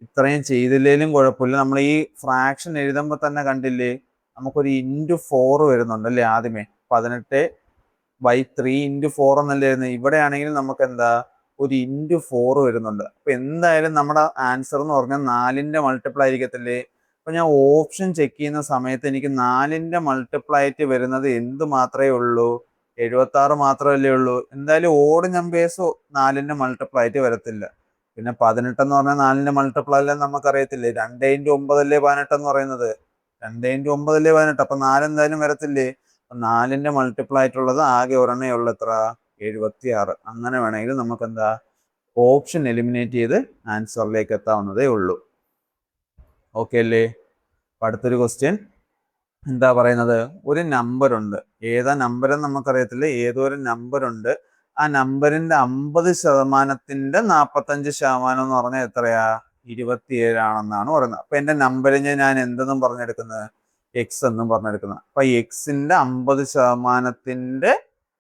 ഇത്രയും ചെയ്തില്ലേലും കുഴപ്പമില്ല. നമ്മൾ ഈ ഫ്രാക്ഷൻ എഴുതുമ്പോൾ തന്നെ കണ്ടില്ലേ, നമുക്കൊരു × 4 വരുന്നുണ്ട് അല്ലേ? ആദ്യമേ 18/3 × 4 എന്നല്ലേ വരുന്നത്. ഇവിടെ ആണെങ്കിലും നമുക്ക് എന്താ? ഒരു × 4 വരുന്നുണ്ട്. അപ്പൊ എന്തായാലും നമ്മുടെ ആൻസർ എന്ന് പറഞ്ഞാൽ 4ന്റെ മൾട്ടിപ്പിൾ ആയിരിക്കത്തില്ലേ? അപ്പൊ ഞാൻ ഓപ്ഷൻ ചെക്ക് ചെയ്യുന്ന സമയത്ത് എനിക്ക് 4ന്റെ മൾട്ടിപ്പിൾ ആയിട്ട് വരുന്നത് എന്ത് മാത്രമേ ഉള്ളൂ? 76 മാത്രമല്ലേ ഉള്ളൂ. എന്തായാലും ഓഡ് നമ്പേഴ്സ് 4ന്റെ മൾട്ടിപ്പിൾ ആയിട്ട് വരത്തില്ല. പിന്നെ 18 എന്ന് പറഞ്ഞാൽ 4ന്റെ മൾട്ടിപ്പിൾ അല്ലെന്ന് നമുക്കറിയത്തില്ലേ? 2 × 9 അല്ലേ 18 എന്ന് പറയുന്നത്? 2 × 9 അല്ലേ 18. അപ്പൊ 4 എന്തായാലും വരത്തില്ലേ? 4ന്റെ മൾട്ടിപ്പിൾ ആയിട്ടുള്ളത് ആകെ ഒരെണ്ണേ ഉള്ളൂ. എത്ര? 76. അങ്ങനെ വേണമെങ്കിൽ നമുക്ക് എന്താ? ഓപ്ഷൻ എലിമിനേറ്റ് ചെയ്ത് ആൻസറിലേക്ക് എത്താവുന്നതേ ഉള്ളൂ. ഓക്കെ അല്ലേ? അടുത്തൊരു ക്വസ്റ്റ്യൻ എന്താ പറയുന്നത്? ഒരു നമ്പർ ഉണ്ട്. ഏതാ നമ്പർ എന്ന് നമുക്കറിയത്തില്ല. ഏതോ ഒരു നമ്പർ ഉണ്ട്. ആ നമ്പറിന്റെ 50%-ന്റെ 45% എന്ന് പറഞ്ഞാൽ എത്രയാ? 27 ആണെന്നാണ് പറയുന്നത്. അപ്പൊ എന്റെ നമ്പറിനെ ഞാൻ എന്തെന്നും പറഞ്ഞെടുക്കുന്നത്? എക്സ് എന്നും പറഞ്ഞെടുക്കുന്നത്. അപ്പൊ എക്സിന്റെ 50%-ന്റെ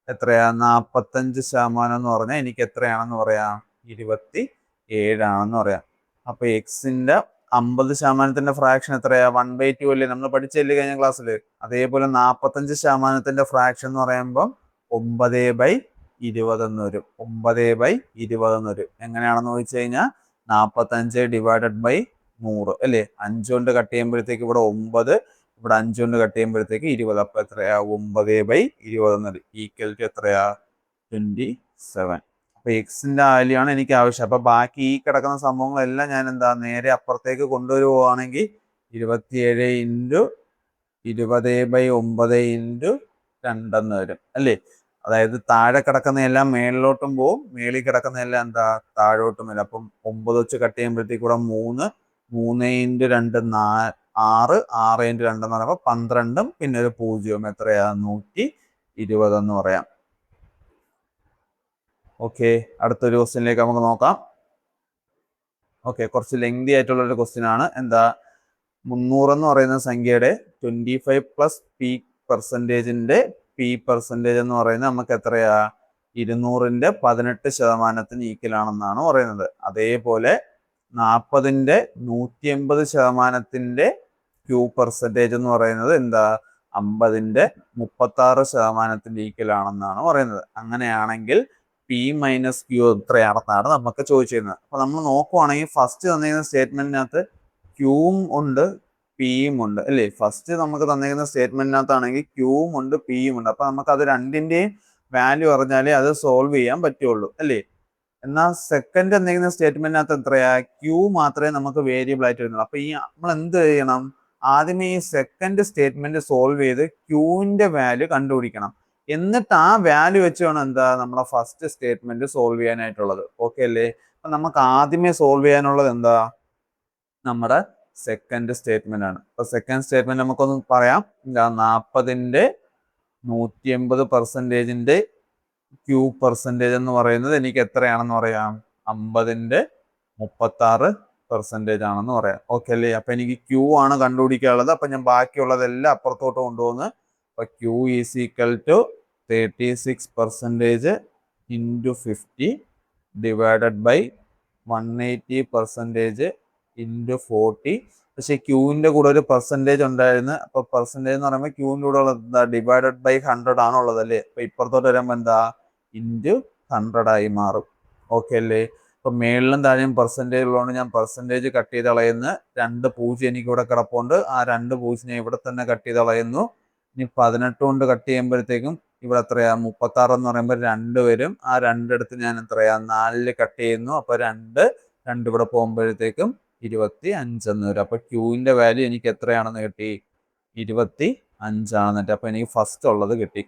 എത്രയാ? 45% എന്ന് പറഞ്ഞാൽ എനിക്ക് എത്രയാണെന്ന് പറയാം? 27 ആണെന്ന് പറയാം. അപ്പൊ എക്സിന്റെ 50%-ന്റെ ഫ്രാക്ഷൻ എത്രയാ? 1/2 അല്ലേ? നമ്മൾ പഠിച്ചല്ലേ കഴിഞ്ഞ ക്ലാസ്സിൽ. അതേപോലെ 45%-ന്റെ ഫ്രാക്ഷൻ എന്ന് പറയുമ്പോൾ 9/20 എന്ന് വരും. 9/20 എന്ന് വരും. എങ്ങനെയാണെന്ന് ചോദിച്ചു കഴിഞ്ഞാൽ 45 ÷ 100 അല്ലേ? 5 കൊണ്ട് കട്ട് ചെയ്യുമ്പോഴത്തേക്ക് ഇവിടെ 9, ഇവിടെ 5 കൊണ്ട് കട്ട് ചെയ്യുമ്പോഴത്തേക്ക് 20. അപ്പൊ എത്രയാ? 9/20 എന്ന് വരും. ഈക്വൽ ടു എത്രയാ? 27. അപ്പൊ എക്സിന്റെ വാല്യൂ ആണ് എനിക്ക് ആവശ്യം. അപ്പൊ ബാക്കി ഈ കിടക്കുന്ന സംഭവങ്ങളെല്ലാം ഞാൻ എന്താ? നേരെ അപ്പുറത്തേക്ക് കൊണ്ടുവരുവാണെങ്കിൽ 27 × 20/9 × 2 എന്ന് വരും അല്ലേ? അതായത് താഴെ കിടക്കുന്നതെല്ലാം മേളിലോട്ടും പോവും, മേളിൽ കിടക്കുന്നതെല്ലാം എന്താ? താഴോട്ടും വരും. അപ്പം 9 വെച്ച് കട്ട് ചെയ്യുമ്പോഴത്തേക്ക് ഇവിടെ 3 3 × 2 6 6 × 2 എന്ന് പറയുമ്പോൾ 12 പിന്നെ ഒരു 0 എത്രയാ? 120 എന്ന് പറയാം. ഓക്കെ, അടുത്തൊരു ക്വസ്റ്റ്യനിലേക്ക് നമുക്ക് നോക്കാം. ഓക്കെ, കുറച്ച് ലെങ്തി ആയിട്ടുള്ള ഒരു ക്വസ്റ്റ്യൻ ആണ്. എന്താ? 300 എന്ന് പറയുന്ന സംഖ്യയുടെ 25 + p%-ന്റെ p% എന്ന് പറയുന്നത് നമുക്ക് എത്രയാ? 200-ന്റെ 18%-ന് ഈക്വൽ ആണെന്നാണ് പറയുന്നത്. അതേപോലെ 40-ന്റെ 180%-ന്റെ q% എന്ന് പറയുന്നത് എന്താ? 50-ന്റെ 36%-ന് ഈക്വൽ ആണെന്നാണ് പറയുന്നത്. അങ്ങനെയാണെങ്കിൽ p - q എത്രയാണെന്നാണ് നമുക്ക് ചോദിച്ചിരുന്നത്. അപ്പൊ നമ്മൾ നോക്കുവാണെങ്കിൽ ഫസ്റ്റ് തന്നിരിക്കുന്ന സ്റ്റേറ്റ്മെന്റിനകത്ത് ക്യൂവും ഉണ്ട്, പിയും ഉണ്ട് അല്ലേ? ഫസ്റ്റ് നമുക്ക് തന്നിരിക്കുന്ന സ്റ്റേറ്റ്മെന്റിനകത്താണെങ്കിൽ ക്യൂവും ഉണ്ട്, പിയും ഉണ്ട്. അപ്പൊ നമുക്ക് അത് രണ്ടിന്റെയും വാല്യൂ അറിഞ്ഞാലേ അത് സോൾവ് ചെയ്യാൻ പറ്റുള്ളൂ അല്ലേ? എന്നാൽ സെക്കൻഡ് എന്തെങ്കിലും സ്റ്റേറ്റ്മെന്റിനകത്ത് എത്രയാ ക്യൂ മാത്രമേ നമുക്ക് വേരിയബിൾ ആയിട്ട് വരുന്നുള്ളൂ. അപ്പൊ ഈ നമ്മൾ എന്ത് ചെയ്യണം, ആദ്യമേ ഈ സെക്കൻഡ് സ്റ്റേറ്റ്മെന്റ് സോൾവ് ചെയ്ത് ക്യൂവിന്റെ വാല്യൂ കണ്ടുപിടിക്കണം. എന്നിട്ട് ആ വാല്യൂ വെച്ച് വേണം എന്താ നമ്മളെ ഫസ്റ്റ് സ്റ്റേറ്റ്മെന്റ് സോൾവ് ചെയ്യാനായിട്ടുള്ളത്. ഓക്കെ അല്ലേ? അപ്പൊ നമുക്ക് ആദ്യമേ സോൾവ് ചെയ്യാനുള്ളത് എന്താ, നമ്മുടെ സെക്കൻഡ് സ്റ്റേറ്റ്മെന്റ് ആണ്. അപ്പൊ സെക്കൻഡ് സ്റ്റേറ്റ്മെന്റ് നമുക്കൊന്ന് പറയാം. 40ന്റെ 180% ക്യൂ പെർസെൻറ്റേജ് എന്ന് പറയുന്നത് എനിക്ക് എത്രയാണെന്ന് പറയാം, 50ന്റെ 36% ആണെന്ന് പറയാം. ഓക്കെ അല്ലേ? അപ്പൊ എനിക്ക് ക്യൂ ആണ് കണ്ടുപിടിക്കാനുള്ളത്. അപ്പൊ ഞാൻ ബാക്കിയുള്ളതെല്ലാം അപ്പുറത്തോട്ട് കൊണ്ടുവന്ന് അപ്പൊ Q is equal to 36% into 50 divided by 180% into 40. പക്ഷെ ക്യൂവിന്റെ കൂടെ ഒരു പെർസെൻറ്റേജ് ഉണ്ടായിരുന്നു. അപ്പൊ പെർസെൻറ്റേജ് എന്ന് പറയുമ്പോൾ ക്യൂവിന്റെ കൂടെ ഉള്ളത് എന്താ, ഡിവൈഡഡ് ബൈ 100 ആണുള്ളത് അല്ലേ? അപ്പൊ ഇപ്പുറത്തോട്ട് വരുമ്പോൾ എന്താ, ഇൻറ്റു 100 ആയി മാറും. ഓക്കെ അല്ലേ? അപ്പൊ മേളിലും താഴെയും പെർസെൻറ്റേജ് ഉള്ളതുകൊണ്ട് ഞാൻ പെർസെൻറ്റേജ് കട്ട് ചെയ്ത് കളയുന്നു. 2 0 എനിക്ക് ഇവിടെ കിടപ്പുണ്ട്. ആ 2 0 ഞാൻ ഇവിടെ തന്നെ കട്ട് ചെയ്ത് കളയുന്നു. ഇനി 18 കൊണ്ട് കട്ട് ചെയ്യുമ്പോഴത്തേക്കും ഇവിടെ എത്രയാ, 36 എന്ന് പറയുമ്പോൾ 2 വരും. ആ 2 എടുത്ത് ഞാൻ എത്രയാ, 4 കട്ട് ചെയ്യുന്നു. അപ്പൊ 2 ഇവിടെ പോകുമ്പോഴത്തേക്കും 25 എന്ന് വരും. അപ്പൊ ക്യൂവിന്റെ വാല്യൂ എനിക്ക് എത്രയാണെന്ന് കിട്ടി, 25 ആണെന്നിട്ട്. അപ്പൊ എനിക്ക് ഫസ്റ്റ് ഉള്ളത് കിട്ടി.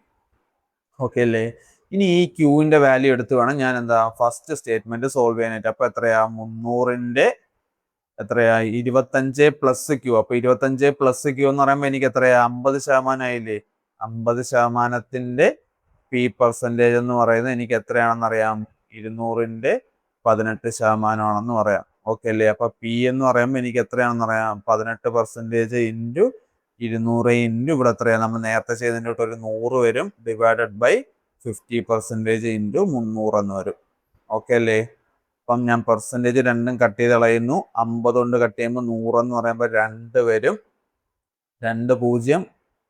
ഓക്കെ അല്ലേ? ഇനി ഈ ക്യൂവിന്റെ വാല്യൂ എടുത്ത് വേണം ഞാൻ എന്താ ഫസ്റ്റ് സ്റ്റേറ്റ്മെന്റ് സോൾവ് ചെയ്യാനായിട്ട്. അപ്പൊ എത്രയാ, 300ന്റെ എത്രയാ, 25 പ്ലസ് ക്യൂ. അപ്പൊ 25 പ്ലസ് ക്യൂ എന്ന് പറയുമ്പോൾ എനിക്ക് എത്രയാ, 50% ആയില്ലേ? 50%ത്തിന്റെ പി പെർസെൻറ്റേജ് എന്ന് പറയുന്നത് എനിക്ക് എത്രയാണെന്ന് അറിയാം, 200ന്റെ 18% ആണെന്ന് പറയാം. ഓക്കെ അല്ലേ? അപ്പൊ പി എന്ന് പറയുമ്പോൾ എനിക്ക് എത്രയാണെന്ന് അറിയാം, 18% ഇൻറ്റു 200 ഇൻറ്റു ഇവിടെ എത്രയാണ്, നമ്മൾ നേരത്തെ ചെയ്തതിൻ്റെ തൊട്ട് ഒരു 100 വരും, ഡിവൈഡഡ് ബൈ 50% ഇൻറ്റു 300 എന്ന് വരും. ഓക്കെ അല്ലേ? അപ്പം ഞാൻ പെർസെൻറ്റേജ് രണ്ടും കട്ട് ചെയ്ത് കളയുന്നു. 50 കൊണ്ട് കട്ട് ചെയ്യുമ്പോൾ 100 എന്ന് പറയുമ്പോൾ 2 വരും. 2 0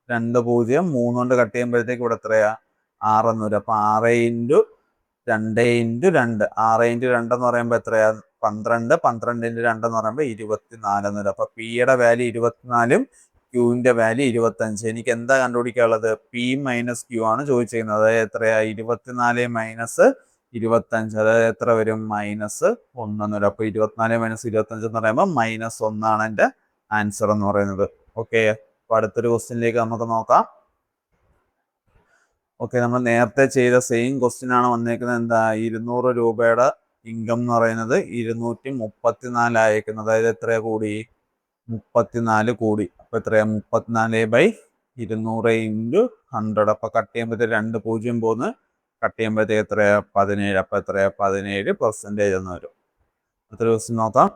2 0 3 കൊണ്ട് കട്ട് ചെയ്യുമ്പോഴത്തേക്ക് ഇവിടെ എത്രയാ, 6 എന്ന് വരും. അപ്പൊ 6 ഇൻറ്റു 2 ഇൻറ്റു 2, 6 ഇൻറ്റു 2 എന്ന് പറയുമ്പോൾ എത്രയാ, 12. 12 ഇൻറ്റു 2 എന്ന് പറയുമ്പോൾ 24 എന്ന് വരും. അപ്പൊ പിയുടെ വാല്യൂ 24ഉം ക്യൂവിന്റെ വാല്യൂ 25. എനിക്ക് എന്താ കണ്ടുപിടിക്കാനുള്ളത്, പി മൈനസ് ക്യൂ ആണ് ചോദിച്ചിരിക്കുന്നത്. അതായത് എത്രയാ, 24 മൈനസ് 25, അതായത് എത്ര വരും, -1 എന്ന് വരും. അപ്പൊ 24 മൈനസ് 25 എന്ന് പറയുമ്പോൾ -1 ആണ് എന്റെ ആൻസർ എന്ന് പറയുന്നത്. ഓക്കെ, അപ്പൊ അടുത്തൊരു ക്വസ്റ്റ്യനിലേക്ക് നമുക്ക് നോക്കാം. ഓക്കെ, നമ്മൾ നേരത്തെ ചെയ്ത സെയിം ക്വസ്റ്റ്യൻ ആണ് വന്നേക്കുന്നത്. എന്താ, 200 രൂപയുടെ ഇൻകം എന്ന് പറയുന്നത് 234 അയക്കുന്നത്. അതായത് എത്രയാ കൂടി, 34 കൂടി. അപ്പൊ എത്രയാ, 34/200 ഇൻറ്റു 100. അപ്പൊ കട്ട് ചെയ്യുമ്പോഴത്തേക്ക് 2 0 പോന്ന്, കട്ട് ചെയ്യുമ്പോഴത്തേക്ക് എത്രയാ, 17. അപ്പൊ എത്രയാ, 17% എന്ന് വരും. എത്ര ദിവസം നോക്കാം.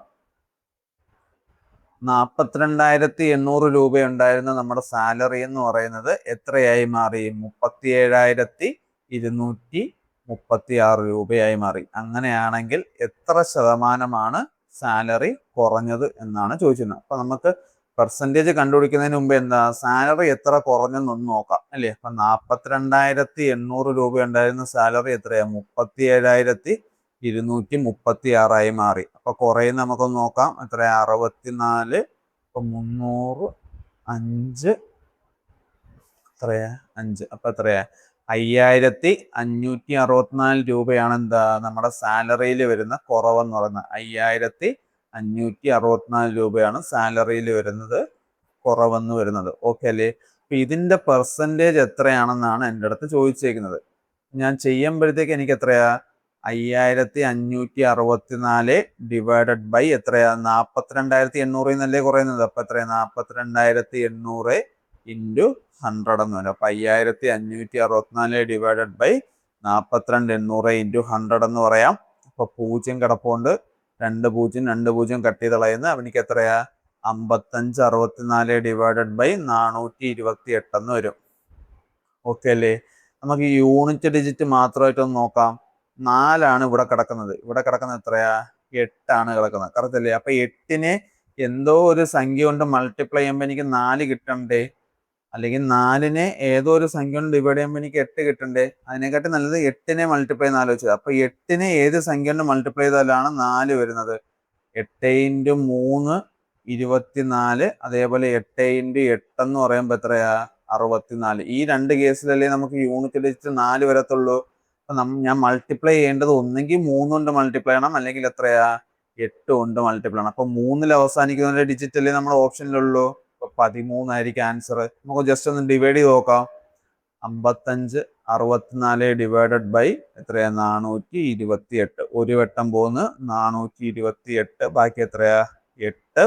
42,800 രൂപ ഉണ്ടായിരുന്ന നമ്മുടെ സാലറി എന്ന് പറയുന്നത് എത്രയായി മാറി, 37,236 രൂപയായി മാറി. അങ്ങനെയാണെങ്കിൽ എത്ര ശതമാനമാണ് സാലറി കുറഞ്ഞത് എന്നാണ് ചോദിച്ചിരുന്നത്. അപ്പൊ നമുക്ക് പെർസെൻറ്റേജ് കണ്ടുപിടിക്കുന്നതിന് മുമ്പ് എന്താ, സാലറി എത്ര കുറഞ്ഞെന്നൊന്ന് നോക്കാം അല്ലേ? അപ്പൊ 42,800 രൂപ ഉണ്ടായിരുന്ന സാലറി എത്രയാ, 37,236 ആയി മാറി. അപ്പൊ കുറയുന്ന നമുക്കൊന്ന് നോക്കാം. എത്രയാ, 64. അപ്പൊ 300 5 എത്രയാ, 5. അപ്പൊ എത്രയാ, 5,564 രൂപയാണ് എന്താ നമ്മുടെ സാലറിയിൽ വരുന്ന കുറവെന്ന് പറയുന്നത്. 5,564 രൂപയാണ് സാലറിയിൽ വരുന്നത് കുറവെന്ന് വരുന്നത്. ഓക്കെ അല്ലേ? അപ്പൊ ഇതിന്റെ പെർസെൻറ്റേജ് എത്രയാണെന്നാണ് എൻ്റെ അടുത്ത് ചോദിച്ചേക്കുന്നത്. ഞാൻ ചെയ്യുമ്പോഴത്തേക്ക് എനിക്ക് എത്രയാ, 5,564 ഡിവൈഡഡ് ബൈ എത്രയാ, 42,800 എന്നല്ലേ കുറയുന്നത്. അപ്പൊ എത്രയാ, 42,800 ഇൻറ്റു 100 എന്ന് വരും. അപ്പൊ 5,564 ഡിവൈഡഡ് ബൈ 42,800 ഇൻറ്റു 100 എന്ന് പറയാം. അപ്പൊ 0 കിടപ്പുണ്ട്, 2 0 2 0 കട്ട് ചെയ്ത് കളയുന്ന. എനിക്ക് എത്രയാ, 5564 ഡിവൈഡഡ് ബൈ 428 എന്ന് വരും. ഓക്കെ അല്ലേ? നമുക്ക് യൂണിറ്റ് ഡിജിറ്റ് മാത്രമായിട്ടൊന്ന് നോക്കാം. 4 ഇവിടെ കിടക്കുന്നത്. ഇവിടെ കിടക്കുന്നത് എത്രയാ, 8 കിടക്കുന്നത്. കറക്റ്റ് അല്ലേ? അപ്പൊ 8നെ എന്തോ ഒരു സംഖ്യ കൊണ്ട് മൾട്ടിപ്ലൈ ചെയ്യുമ്പോൾ എനിക്ക് 4 കിട്ടണ്ടേ, അല്ലെങ്കിൽ 4നെ ഏതോ ഒരു സംഖ്യ കൊണ്ട് ഡിവൈഡ് ചെയ്യുമ്പോൾ എനിക്ക് 8 കിട്ടണ്ടേ. അതിനെക്കാട്ടി നല്ലത് 8നെ മൾട്ടിപ്ലൈ 4 വെച്ചത്. അപ്പൊ 8നെ ഏത് സംഖ്യ കൊണ്ട് മൾട്ടിപ്ലൈ ചെയ്താലാണ് 4 വരുന്നത്. 8 ഇൻറ്റു 3 24, അതേപോലെ 8 ഇൻറ്റു 8 എന്ന് പറയുമ്പോൾ എത്രയാ, 64. ഈ രണ്ട് കേസിലല്ലേ നമുക്ക് യൂണിറ്റ് ഡിജിറ്റ് 4 വരത്തുള്ളൂ. അപ്പൊ ഞാൻ മൾട്ടിപ്ലൈ ചെയ്യേണ്ടത് ഒന്നെങ്കിൽ 3 കൊണ്ട് മൾട്ടിപ്ലൈ ചെയ്യണം, അല്ലെങ്കിൽ എത്രയാ 8 കൊണ്ട് മൾട്ടിപ്ലൈ ചെയ്യണം. അപ്പൊ 3ൽ അവസാനിക്കുന്ന ഡിജിറ്റ് അല്ലേ നമ്മുടെ ഓപ്ഷനിലുള്ളൂ. അപ്പൊ 13 ആയിരിക്കും ആൻസർ. നമുക്ക് ജസ്റ്റ് ഒന്ന് ഡിവൈഡ് ചെയ്ത് നോക്കാം. 55 64 ഡിവൈഡഡ് ബൈ എത്രയാ 428. ഒരു വട്ടം പോന്ന് 428. ബാക്കി എത്രയാ 8.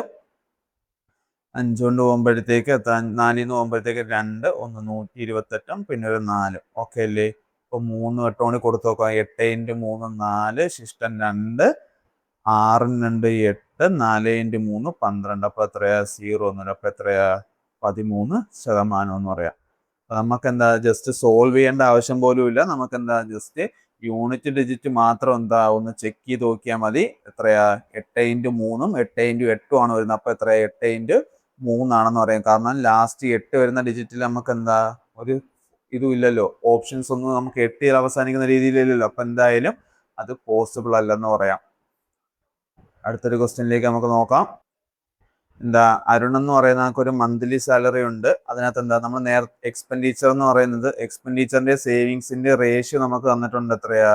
5 കൊണ്ട് പോകുമ്പോഴത്തേക്ക് 4 പോകുമ്പോഴത്തേക്ക് 2 1 128 പിന്നെ ഒരു 4. ഓക്കെ അല്ലേ? ഇപ്പൊ 3 വട്ടം കൂടി കൊടുത്തു നോക്കാം. 8 × 3 4, ശിഷ്ടം 2, 6 2 8, 4 × 3 12. അപ്പൊ എത്രയാ 0 ഒന്നുമില്ല. അപ്പൊ എത്രയാ 13% എന്ന് പറയാം. നമുക്ക് എന്താ ജസ്റ്റ് സോൾവ് ചെയ്യേണ്ട ആവശ്യം പോലും ഇല്ല. നമുക്ക് എന്താ ജസ്റ്റ് യൂണിറ്റ് ഡിജിറ്റ് മാത്രം എന്താ ഒന്ന് ചെക്ക് ചെയ്ത് നോക്കിയാൽ മതി. എത്രയാ 8 × 3 8 × 8 ആണ് വരുന്നത്. അപ്പൊ എത്രയാ 8 × 3 ആണെന്ന് പറയാം. കാരണം ലാസ്റ്റ് 8 വരുന്ന ഡിജിറ്റിൽ നമുക്ക് എന്താ ഒരു ഇതും ഇല്ലല്ലോ, ഓപ്ഷൻസ് ഒന്നും നമുക്ക് 8 അവസാനിക്കുന്ന രീതിയിലില്ലല്ലോ. അപ്പൊ എന്തായാലും അത് പോസിബിൾ അല്ലെന്ന് പറയാം. അടുത്തൊരു ക്വസ്റ്റ്യനിലേക്ക് നമുക്ക് നോക്കാം. എന്താ അരുൺ എന്ന് പറയുന്ന ആൾക്ക് ഒരു മന്ത്ലി സാലറി ഉണ്ട്. അതിനകത്ത് എന്താ നമ്മൾ എക്സ്പെൻഡിച്ചർ എന്ന് പറയുന്നത് എക്സ്പെൻഡിച്ചറിന്റെ സേവിങ്സിന്റെ റേഷ്യോ നമുക്ക് തന്നിട്ടുണ്ട്. എത്രയാ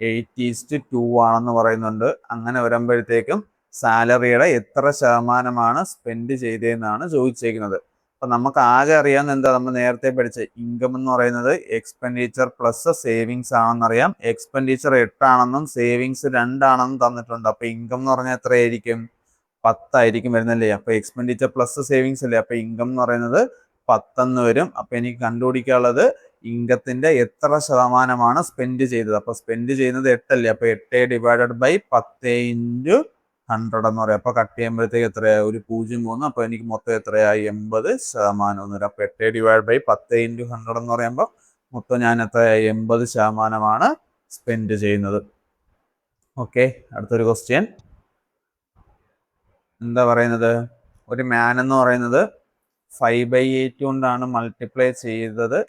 8:2 ആണെന്ന് പറയുന്നുണ്ട്. അങ്ങനെ വരുമ്പോഴത്തേക്കും സാലറിയുടെ എത്ര ശതമാനമാണ് സ്പെൻഡ് ചെയ്തതെന്നാണ് ചോദിച്ചേക്കുന്നത്. അപ്പൊ നമുക്ക് ആകെ അറിയാവുന്ന എന്താ, നമ്മൾ നേരത്തെ പഠിച്ച ഇൻകം എന്ന് പറയുന്നത് എക്സ്പെൻഡിച്ചർ പ്ലസ് സേവിങ്സ് ആണെന്നറിയാം. എക്സ്പെൻഡിച്ചർ 8 ആണെന്നും സേവിങ്സ് 2 ആണെന്നും തന്നിട്ടുണ്ട്. അപ്പൊ ഇൻകം എന്ന് പറഞ്ഞാൽ എത്രയായിരിക്കും 10 ആയിരിക്കും വരുന്നല്ലേ. അപ്പൊ എക്സ്പെൻഡിച്ചർ പ്ലസ് സേവിങ്സ് അല്ലേ. അപ്പൊ ഇൻകം എന്ന് പറയുന്നത് 10 വരും. അപ്പൊ എനിക്ക് കണ്ടുപിടിക്കാനുള്ളത് ഇൻകത്തിന്റെ എത്ര ശതമാനമാണ് സ്പെൻഡ് ചെയ്തത്. അപ്പൊ സ്പെൻഡ് ചെയ്യുന്നത് 8 അല്ലേ. അപ്പൊ 8 ഡിവൈഡഡ് ബൈ 10 × 100 എന്ന് പറയാം. അപ്പൊ കട്ട് ചെയ്യുമ്പോഴത്തേക്ക് എത്രയാ ഒരു 0.3. അപ്പൊ എനിക്ക് മൊത്തം എത്രയാ 80% എന്ന് വരും. അപ്പൊ 8 ഡിവൈഡ് ബൈ 10 × 100 എന്ന് പറയുമ്പോൾ മൊത്തം ഞാൻ എത്രയാ 80% സ്പെൻഡ് ചെയ്യുന്നത്. ഓക്കെ, അടുത്തൊരു ക്വസ്റ്റ്യൻ എന്താ പറയുന്നത്, ഒരു മാൻ എന്ന് പറയുന്നത് 5/8 കൊണ്ടാണ് മൾട്ടിപ്ലൈ ചെയ്തത്.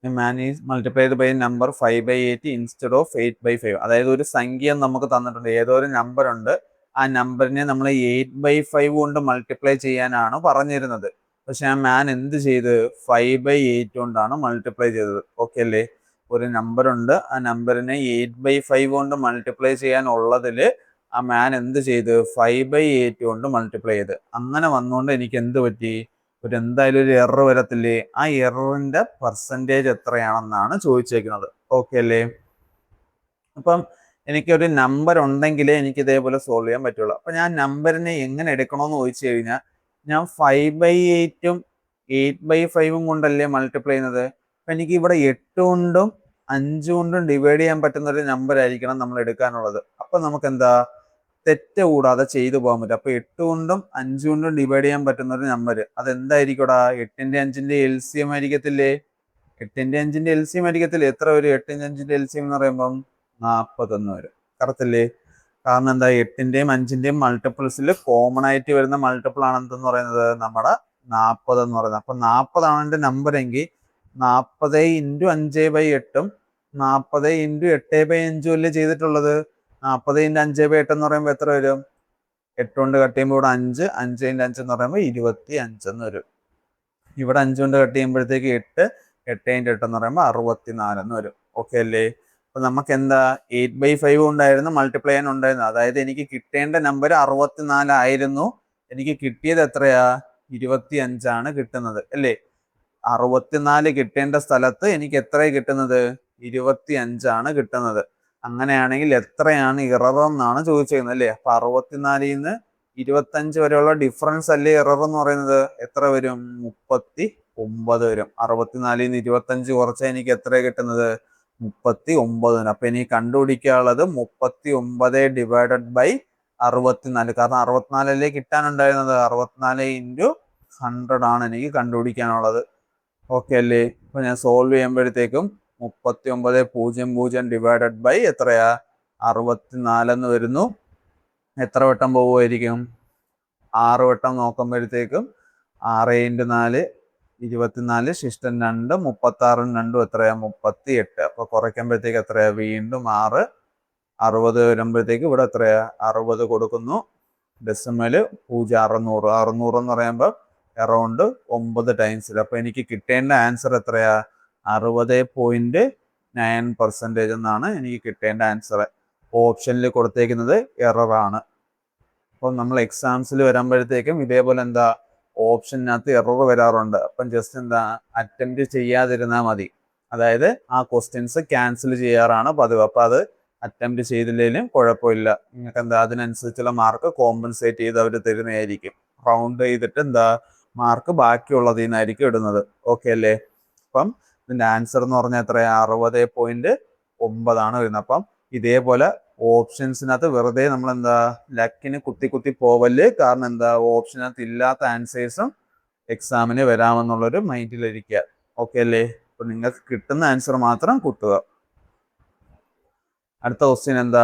Man is multiplied by number 5/8 instead of 8/5. അതായത് ഒരു സംഖ്യ നമുക്ക് തന്നിട്ടുണ്ട്, ഏതോ ഒരു നമ്പർ ഉണ്ട്. ആ നമ്പറിനെ നമ്മൾ 8/5 കൊണ്ട് മൾട്ടിപ്ലൈ ചെയ്യാനാണ് പറഞ്ഞിരുന്നത്. പക്ഷെ ആ മാൻ എന്ത് ചെയ്ത് 5/8 കൊണ്ടാണ് മൾട്ടിപ്ലൈ ചെയ്തത്. ഓക്കെ അല്ലേ? ഒരു നമ്പർ ഉണ്ട്, ആ നമ്പറിനെ 8/5 കൊണ്ട് മൾട്ടിപ്ലൈ ചെയ്യാനുള്ളതിൽ ആ മാൻ എന്ത് ചെയ്ത് 5/8 കൊണ്ട് മൾട്ടിപ്ലൈ ചെയ്ത്. അങ്ങനെ വന്നുകൊണ്ട് എനിക്ക് എന്ത് പറ്റി, എന്തായാലും ഒരു എറർ വരത്തില്ലേ. ആ എററിന്റെ പെർസെൻറ്റേജ് എത്രയാണെന്നാണ് ചോദിച്ചേക്കുന്നത്. ഓക്കെ അല്ലേ? അപ്പം എനിക്കൊരു നമ്പർ ഉണ്ടെങ്കിലേ എനിക്ക് ഇതേപോലെ സോൾവ് ചെയ്യാൻ പറ്റുള്ളൂ. അപ്പൊ ഞാൻ നമ്പറിനെ എങ്ങനെ എടുക്കണമെന്ന് ചോദിച്ചു കഴിഞ്ഞാൽ, ഞാൻ 5/8 8/5 കൊണ്ടല്ലേ മൾട്ടിപ്ലൈ ചെയ്യുന്നത്. അപ്പൊ എനിക്ക് ഇവിടെ 8 കൊണ്ടും 5 കൊണ്ടും ഡിവൈഡ് ചെയ്യാൻ പറ്റുന്ന ഒരു നമ്പർ ആയിരിക്കണം നമ്മൾ എടുക്കാനുള്ളത്. അപ്പൊ നമുക്ക് എന്താ തെറ്റ് കൂടാതെ ചെയ്തു പോകാൻ പറ്റും. അപ്പൊ 8 കൊണ്ടും 5 കൊണ്ടും ഡിവൈഡ് ചെയ്യാൻ പറ്റുന്ന ഒരു നമ്പർ അതെന്തായിരിക്കടാ 8ന്റെ 5ന്റെ LCM ആയിരിക്കത്തില്ലേ. 8ന്റെ 5ന്റെ LCM ആയിരിക്കത്തില്ലേ. എത്ര വരും 8ന്റെ 5ന്റെ LCM എന്ന് പറയുമ്പം 41 വരും. കറക്റ്റ് അല്ലേ? കാരണം എന്താ 8ന്റെയും 5ന്റെയും മൾട്ടിപ്പിൾസിൽ കോമൺ ആയിട്ട് വരുന്ന മൾട്ടിപ്പിൾ ആണ് എന്തെന്ന് പറയുന്നത് നമ്മുടെ 40 എന്ന് പറയുന്നത്. അപ്പൊ 40 ആണ് എന്റെ നമ്പർ എങ്കിൽ 40 × 5/8 40 × 8/5 അല്ലേ ചെയ്തിട്ടുള്ളത്. 40 × 5/8 എന്ന് പറയുമ്പോൾ എത്ര വരും? 8 കൊണ്ട് കട്ട് ചെയ്യുമ്പോൾ ഇവിടെ 5, 5 × 5 എന്ന് പറയുമ്പോൾ 25 എന്ന് വരും. ഇവിടെ 5 കൊണ്ട് കട്ട് ചെയ്യുമ്പോഴത്തേക്ക് 8, 8 × 8 എന്ന് പറയുമ്പോൾ 64 എന്ന് വരും. ഓക്കെ അല്ലേ? അപ്പൊ നമുക്ക് എന്താ 8/5 കൊണ്ടായിരുന്നു മൾട്ടിപ്ലൈ ചെയ്യാൻ ഉണ്ടായിരുന്നത്. അതായത് എനിക്ക് കിട്ടേണ്ട നമ്പർ 64 ആയിരുന്നു. എനിക്ക് കിട്ടിയത് എത്രയാ 25 ആണ് കിട്ടുന്നത് അല്ലേ. 64 കിട്ടേണ്ട സ്ഥലത്ത് എനിക്ക് എത്രയാണ് കിട്ടുന്നത് 25 ആണ് കിട്ടുന്നത്. അങ്ങനെയാണെങ്കിൽ എത്രയാണ് ഇറർ എന്നാണ് ചോദിച്ചിരുന്നത് അല്ലേ. അപ്പൊ 64ൽ നിന്ന് 25 വരെയുള്ള ഡിഫറൻസ് അല്ലേ ഇറർ എന്ന് പറയുന്നത്. എത്ര വരും 39 വരും. 64ൽ നിന്ന് 25 കുറച്ചാൽ എനിക്ക് എത്ര കിട്ടുന്നത് 39 വരും. അപ്പൊ എനിക്ക് കണ്ടുപിടിക്കാനുള്ളത് 39 ഡിവൈഡഡ് ബൈ 64. കാരണം 64 അല്ലേ കിട്ടാനുണ്ടായിരുന്നത്. 64 × 100 ആണ് എനിക്ക് കണ്ടുപിടിക്കാനുള്ളത്. ഓക്കെ അല്ലേ? അപ്പൊ ഞാൻ സോൾവ് ചെയ്യുമ്പോഴത്തേക്കും 39.00 ഡിവൈഡഡ് ബൈ എത്രയാ 64 എന്ന് വരുന്നു. എത്ര വട്ടം പോവുമായിരിക്കും 6 വട്ടം നോക്കുമ്പോഴത്തേക്കും 6 × 4 24, ശിഷ്ടം 2, 36 2 എത്രയാ 38. അപ്പൊ കുറയ്ക്കുമ്പോഴത്തേക്ക് എത്രയാ വീണ്ടും 6 60 വരുമ്പോഴത്തേക്ക് ഇവിടെ എത്രയാ 60 കൊടുക്കുന്നു. ഡെസിമല് 600 600 എന്ന് പറയുമ്പോൾ അറൗണ്ട് 9 ടൈംസിൽ. അപ്പൊ എനിക്ക് കിട്ടേണ്ട ആൻസർ എത്രയാ 60.9 9% എന്നാണ് എനിക്ക് കിട്ടേണ്ട ആൻസർ. ഓപ്ഷനിൽ കൊടുത്തേക്കുന്നത് എററാണ്. അപ്പം നമ്മൾ എക്സാംസിൽ വരുമ്പോഴത്തേക്കും ഇതേപോലെ എന്താ ഓപ്ഷനകത്ത് എറർ വരാറുണ്ട്. അപ്പം ജസ്റ്റ് എന്താ അറ്റംപ്റ്റ് ചെയ്യാതിരുന്നാൽ മതി. അതായത് ആ ക്വസ്റ്റ്യൻസ് ക്യാൻസൽ ചെയ്യാറാണ് പതിവ്. അപ്പം അത് അറ്റംപ്റ്റ് ചെയ്തില്ലെങ്കിലും കുഴപ്പമില്ല. നിങ്ങൾക്ക് എന്താ അതിനനുസരിച്ചുള്ള മാർക്ക് കോമ്പൻസേറ്റ് ചെയ്ത് അവർ തരുന്നതായിരിക്കും. റൗണ്ട് ചെയ്തിട്ട് എന്താ മാർക്ക് ബാക്കിയുള്ളതിൽ നിന്നായിരിക്കും ഇടുന്നത്. ഓക്കെ അല്ലേ? അപ്പം ഇതിൻ്റെ ആൻസർ എന്ന് പറഞ്ഞാൽ എത്രയാ? 60.9 വരുന്നത്. അപ്പം ഇതേപോലെ ഓപ്ഷൻസിനകത്ത് വെറുതെ നമ്മൾ എന്താ ലക്കിന് കുത്തി പോവല്. കാരണം എന്താ ഓപ്ഷനകത്ത് ഇല്ലാത്ത ആൻസേഴ്സും എക്സാമിന് വരാമെന്നുള്ളൊരു മൈൻഡിലിരിക്കുക. ഓക്കെ അല്ലേ? അപ്പൊ നിങ്ങൾക്ക് കിട്ടുന്ന ആൻസർ മാത്രം കുത്തുക. അടുത്ത ക്വസ്റ്റ്യൻ എന്താ?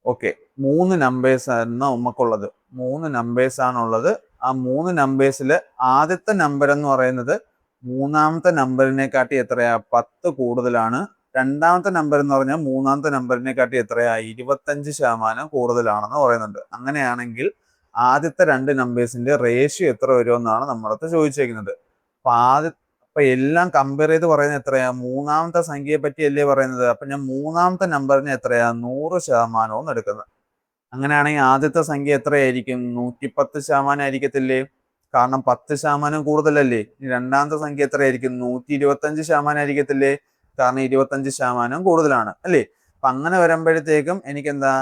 ഓക്കെ, 3 നമ്പേഴ്സ് ആണ് നമുക്കുള്ളത്. 3 നമ്പേഴ്സ് ആണുള്ളത്. ആ 3 നമ്പേഴ്സിൽ ആദ്യത്തെ നമ്പർ എന്ന് പറയുന്നത് മൂന്നാമത്തെ നമ്പറിനെക്കാട്ടി എത്രയാ? 10 കൂടുതലാണ്. രണ്ടാമത്തെ നമ്പർ എന്ന് പറഞ്ഞാൽ മൂന്നാമത്തെ നമ്പറിനെക്കാട്ടി എത്രയാ? 25% കൂടുതലാണെന്ന് പറയുന്നുണ്ട്. അങ്ങനെയാണെങ്കിൽ ആദ്യത്തെ 2 നമ്പേഴ്സിന്റെ റേഷ്യോ എത്ര വരുമെന്നാണ് നമ്മളടുത്ത് ചോദിച്ചേക്കുന്നത്. അപ്പൊ എല്ലാം കമ്പയർ ചെയ്ത് പറയുന്നത് എത്രയാ? മൂന്നാമത്തെ സംഖ്യയെ പറ്റിയല്ലേ പറയുന്നത്. അപ്പൊ ഞാൻ മൂന്നാമത്തെ നമ്പറിന് എത്രയാ? 100% എടുക്കുന്നത്. അങ്ങനെയാണെങ്കിൽ ആദ്യത്തെ സംഖ്യ എത്രയായിരിക്കും? 110% ആയിരിക്കത്തില്ലേ? കാരണം 10% കൂടുതലല്ലേ. രണ്ടാമത്തെ സംഖ്യ എത്രയായിരിക്കും? 125% ആയിരിക്കത്തില്ലേ? കാരണം 25% കൂടുതലാണ് അല്ലേ. അപ്പൊ അങ്ങനെ വരുമ്പോഴത്തേക്കും എനിക്ക് എന്താ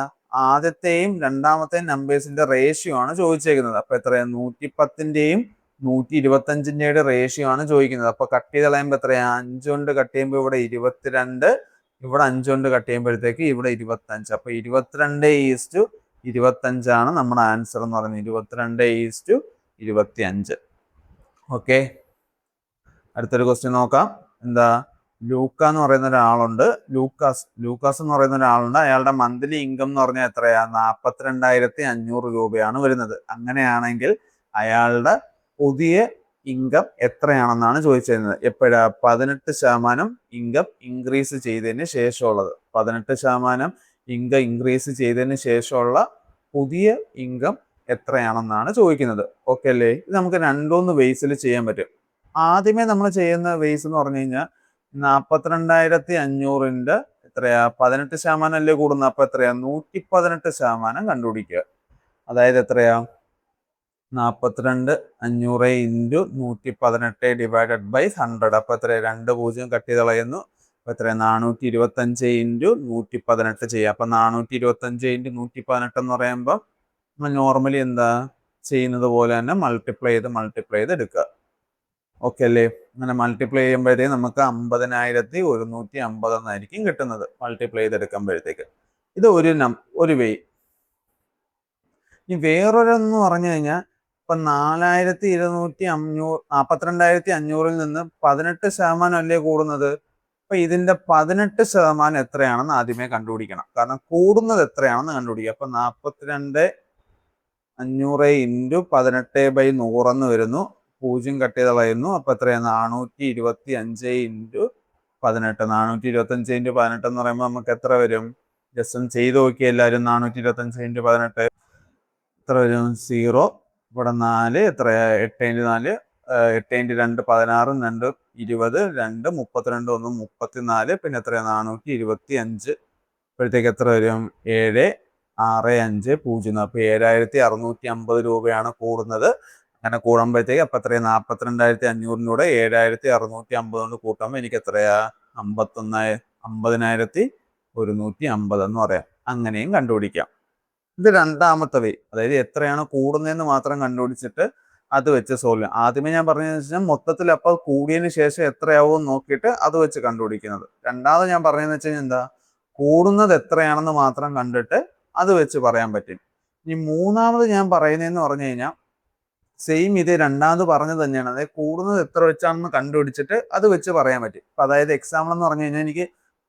ആദ്യത്തെയും രണ്ടാമത്തെയും നമ്പേഴ്സിന്റെ റേഷ്യോ ആണ് ചോദിച്ചേക്കുന്നത്. അപ്പൊ എത്രയാ? 110ന്റെയും 125ന്റെയുടെ റേഷ്യോ ആണ് ചോദിക്കുന്നത്. അപ്പൊ കട്ട് ചെയ്ത് കളയുമ്പോൾ എത്രയാ? 5 കൊണ്ട് കട്ട് ചെയ്യുമ്പോൾ ഇവിടെ 22, ഇവിടെ 5 കൊണ്ട് കട്ട് ചെയ്യുമ്പോഴത്തേക്ക് ഇവിടെ 25. അപ്പൊ 22:25 നമ്മുടെ ആൻസർ എന്ന് പറയുന്നത്. 22:25. ഓക്കെ, അടുത്തൊരു ക്വസ്റ്റ്യൻ നോക്കാം. എന്താ? ലൂക്ക എന്ന് പറയുന്ന ഒരാളുണ്ട്. ലൂക്കാസ് എന്ന് പറയുന്ന ഒരാളുണ്ട്. അയാളുടെ മന്ത്ലി ഇൻകം എന്ന് പറഞ്ഞാൽ എത്രയാ? 42,500 രൂപയാണ് വരുന്നത്. അങ്ങനെയാണെങ്കിൽ അയാളുടെ പുതിയ ഇൻകം എത്രയാണെന്നാണ് ചോദിച്ചിരുന്നത്. എപ്പോഴാ? 18% ഇൻകം ഇൻക്രീസ് ചെയ്തതിന് ശേഷമുള്ളത്. 18% ഇൻകം ഇൻക്രീസ് ചെയ്തതിന് ശേഷമുള്ള പുതിയ ഇൻകം എത്രയാണെന്നാണ് ചോദിക്കുന്നത്. ഓക്കെ അല്ലേ? ഇത് നമുക്ക് 2 വേസിൽ ചെയ്യാൻ പറ്റും. ആദ്യമേ നമ്മൾ ചെയ്യുന്ന വേസ് എന്ന് പറഞ്ഞു കഴിഞ്ഞാൽ 42,500ന്റെ എത്രയാ? 18% അല്ലേ കൂടുന്നത്. അപ്പൊ എത്രയാ? 118% കണ്ടുപിടിക്കുക. അതായത് എത്രയാ? 42,500 × 118 ഡിവൈഡഡ് ബൈ 100. അപ്പൊ എത്രയാ? 2 0 കട്ട് ചെയ്ത് കളയുന്നു. അപ്പൊ എത്രയാ? 425 × 118 ചെയ്യാം. അപ്പൊ 425 × 118 എന്ന് പറയുമ്പോൾ നമ്മൾ നോർമലി എന്താ ചെയ്യുന്നത് പോലെ തന്നെ മൾട്ടിപ്ലൈ ചെയ്ത് എടുക്കുക. ഓക്കെ അല്ലേ? അങ്ങനെ മൾട്ടിപ്ലൈ ചെയ്യുമ്പോഴത്തേക്ക് നമുക്ക് 50,150 എന്നായിരിക്കും കിട്ടുന്നത്. മൾട്ടിപ്ലൈ ചെയ്തെടുക്കുമ്പോഴത്തേക്ക് ഇത് ഒരു വേ. ഇനി വേറൊരെന്ന് പറഞ്ഞു കഴിഞ്ഞാൽ ഇപ്പൊ 42,500 നിന്ന് 18% അല്ലേ കൂടുന്നത്. അപ്പൊ ഇതിന്റെ 18% എത്രയാണെന്ന് ആദ്യമേ കണ്ടുപിടിക്കണം. കാരണം കൂടുന്നത് എത്രയാണെന്ന് കണ്ടുപിടിക്കുക. അപ്പൊ 42,500 × 18/100 എന്ന് വരുന്നു. 0 കട്ട് ചെയ്ത് കളയുന്നു. അപ്പൊ എത്രയാ? 425 × 18. 425 × 18 എന്ന് പറയുമ്പോൾ നമുക്ക് എത്ര വരും? ജസ്റ്റ് ഒന്ന് ചെയ്ത് നോക്കിയ എല്ലാവരും. 425 × 18 എത്ര വരും? 0. ഇവിടെ 4 എത്രയാ? 8 × 4 8 × 2 16, 2 20, 2 32, 1 34, പിന്നെ എത്രയാ? 425. ഇപ്പോഴത്തേക്ക് എത്ര വരും? 7,650. അപ്പൊ 7,650 രൂപയാണ് കൂടുന്നത്. അങ്ങനെ കൂടുമ്പോഴത്തേക്ക് അപ്പൊ എത്രയാ? 42,500 7,650 കൊണ്ട് കൂട്ടുമ്പോൾ എനിക്ക് എത്രയാ? 50,150 എന്ന് പറയാം. അങ്ങനെയും കണ്ടുപിടിക്കാം. ഇത് രണ്ടാമത്തെ വേ. അതായത് എത്രയാണ് കൂടുന്നതെന്ന് മാത്രം കണ്ടുപിടിച്ചിട്ട് അത് വെച്ച് സോൾവ് ചെയ്യാം. ആദ്യമേ ഞാൻ പറഞ്ഞതെന്ന് വെച്ചാൽ മൊത്തത്തിൽ അപ്പോൾ കൂടിയതിന് ശേഷം എത്രയാവും നോക്കിയിട്ട് അത് വെച്ച് കണ്ടുപിടിക്കുന്നത്. രണ്ടാമത് ഞാൻ പറഞ്ഞതെന്ന് വെച്ച് കഴിഞ്ഞാൽ എന്താ? കൂടുന്നത് എത്രയാണെന്ന് മാത്രം കണ്ടിട്ട് അത് വെച്ച് പറയാൻ പറ്റും. ഇനി മൂന്നാമത് ഞാൻ പറയുന്നതെന്ന് പറഞ്ഞു കഴിഞ്ഞാൽ സെയിം ഇത് രണ്ടാമത് പറഞ്ഞത് തന്നെയാണ്. അതായത് കൂടുന്നത് എത്ര വെച്ചാണെന്ന് കണ്ടുപിടിച്ചിട്ട് അത് വെച്ച് പറയാൻ പറ്റും. അപ്പൊ അതായത് എക്സാമ്പിൾ എന്ന് പറഞ്ഞു കഴിഞ്ഞാൽ എനിക്ക്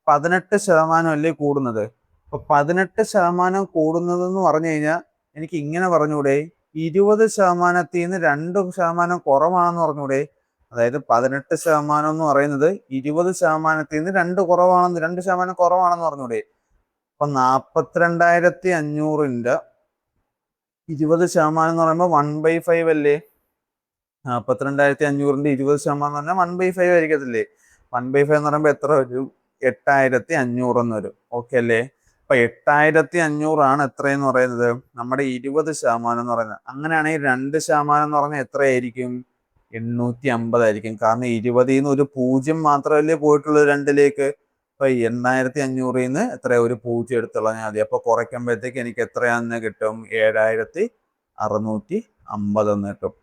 18% അല്ലേ കൂടുന്നത്. അപ്പൊ 18% കൂടുന്നത് എന്ന് പറഞ്ഞു കഴിഞ്ഞാൽ എനിക്ക് ഇങ്ങനെ പറഞ്ഞൂടെ? 20%ത്തിൽ നിന്ന് 2% കുറവാണെന്ന് പറഞ്ഞൂടെ? അതായത് 18% എന്ന് പറയുന്നത് 20%ത്തിൽ നിന്ന് 2% കുറവാണെന്ന് പറഞ്ഞൂടെ? അപ്പൊ 42,500ന്റെ 20% എന്ന് പറയുമ്പോൾ 1/5 അല്ലേ? 42,500ന്റെ 20% എന്ന് പറഞ്ഞാൽ 1/5 ആയിരിക്കത്തില്ലേ? 1/5 എന്ന് പറയുമ്പോൾ എത്ര വരും? 8500 എന്ന് വരും. ഓക്കെ അല്ലേ? അപ്പൊ 8500 എത്രയെന്ന് പറയുന്നത് നമ്മുടെ 20% എന്ന് പറയുന്നത്. അങ്ങനെയാണെങ്കിൽ 2% എന്ന് പറഞ്ഞാൽ എത്രയായിരിക്കും? 850 ആയിരിക്കും. കാരണം 20ന്ന് ഒരു 0 മാത്രമല്ലേ പോയിട്ടുള്ളൂ 2ലേക്ക്. അപ്പൊ 8500ന്ന് എത്ര ഒരു 0 എടുത്ത് കളഞ്ഞാൽ മതി. അപ്പൊ കുറയ്ക്കുമ്പോഴത്തേക്ക് എനിക്ക് എത്രയാന്ന് കിട്ടും? 7650 എന്ന് കിട്ടും.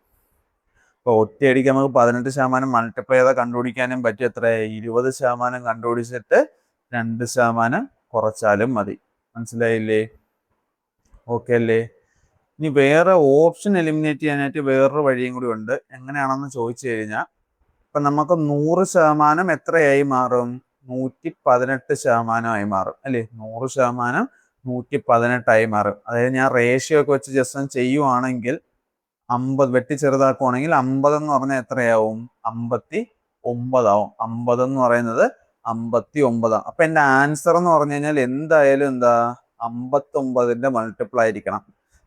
അപ്പൊ ഒറ്റയടിക്ക് നമുക്ക് 18% മൾട്ടിപ്ലൈ ചെയ്താൽ കണ്ടുപിടിക്കാനും പറ്റും. എത്ര? 20% കണ്ടുപിടിച്ചിട്ട് 2% കുറച്ചാലും മതി. മനസ്സിലായില്ലേ? ഓക്കെ അല്ലേ? ഇനി വേറെ ഓപ്ഷൻ എലിമിനേറ്റ് ചെയ്യാനായിട്ട് വേറൊരു വഴിയും കൂടി ഉണ്ട്. എങ്ങനെയാണെന്ന് ചോദിച്ചു കഴിഞ്ഞാൽ, ഇപ്പൊ നമുക്ക് 100% എത്രയായി മാറും? 118% മാറും അല്ലേ? 100% 118 മാറും. അതായത് ഞാൻ റേഷ്യോ ഒക്കെ വെച്ച് ജസ്റ്റ് ഒന്ന് ചെയ്യുവാണെങ്കിൽ 50 വെട്ടി ചെറുതാക്കുവാണെങ്കിൽ 50 എന്ന് പറഞ്ഞാൽ എത്രയാവും? 59 ആവും. 50 എന്ന് പറയുന്നത് 59. അപ്പൊ എന്റെ ആൻസർ എന്ന് പറഞ്ഞു കഴിഞ്ഞാൽ എന്തായാലും എന്താ? 59ന്റെ മൾട്ടിപ്പിൾ ആയിരിക്കണം.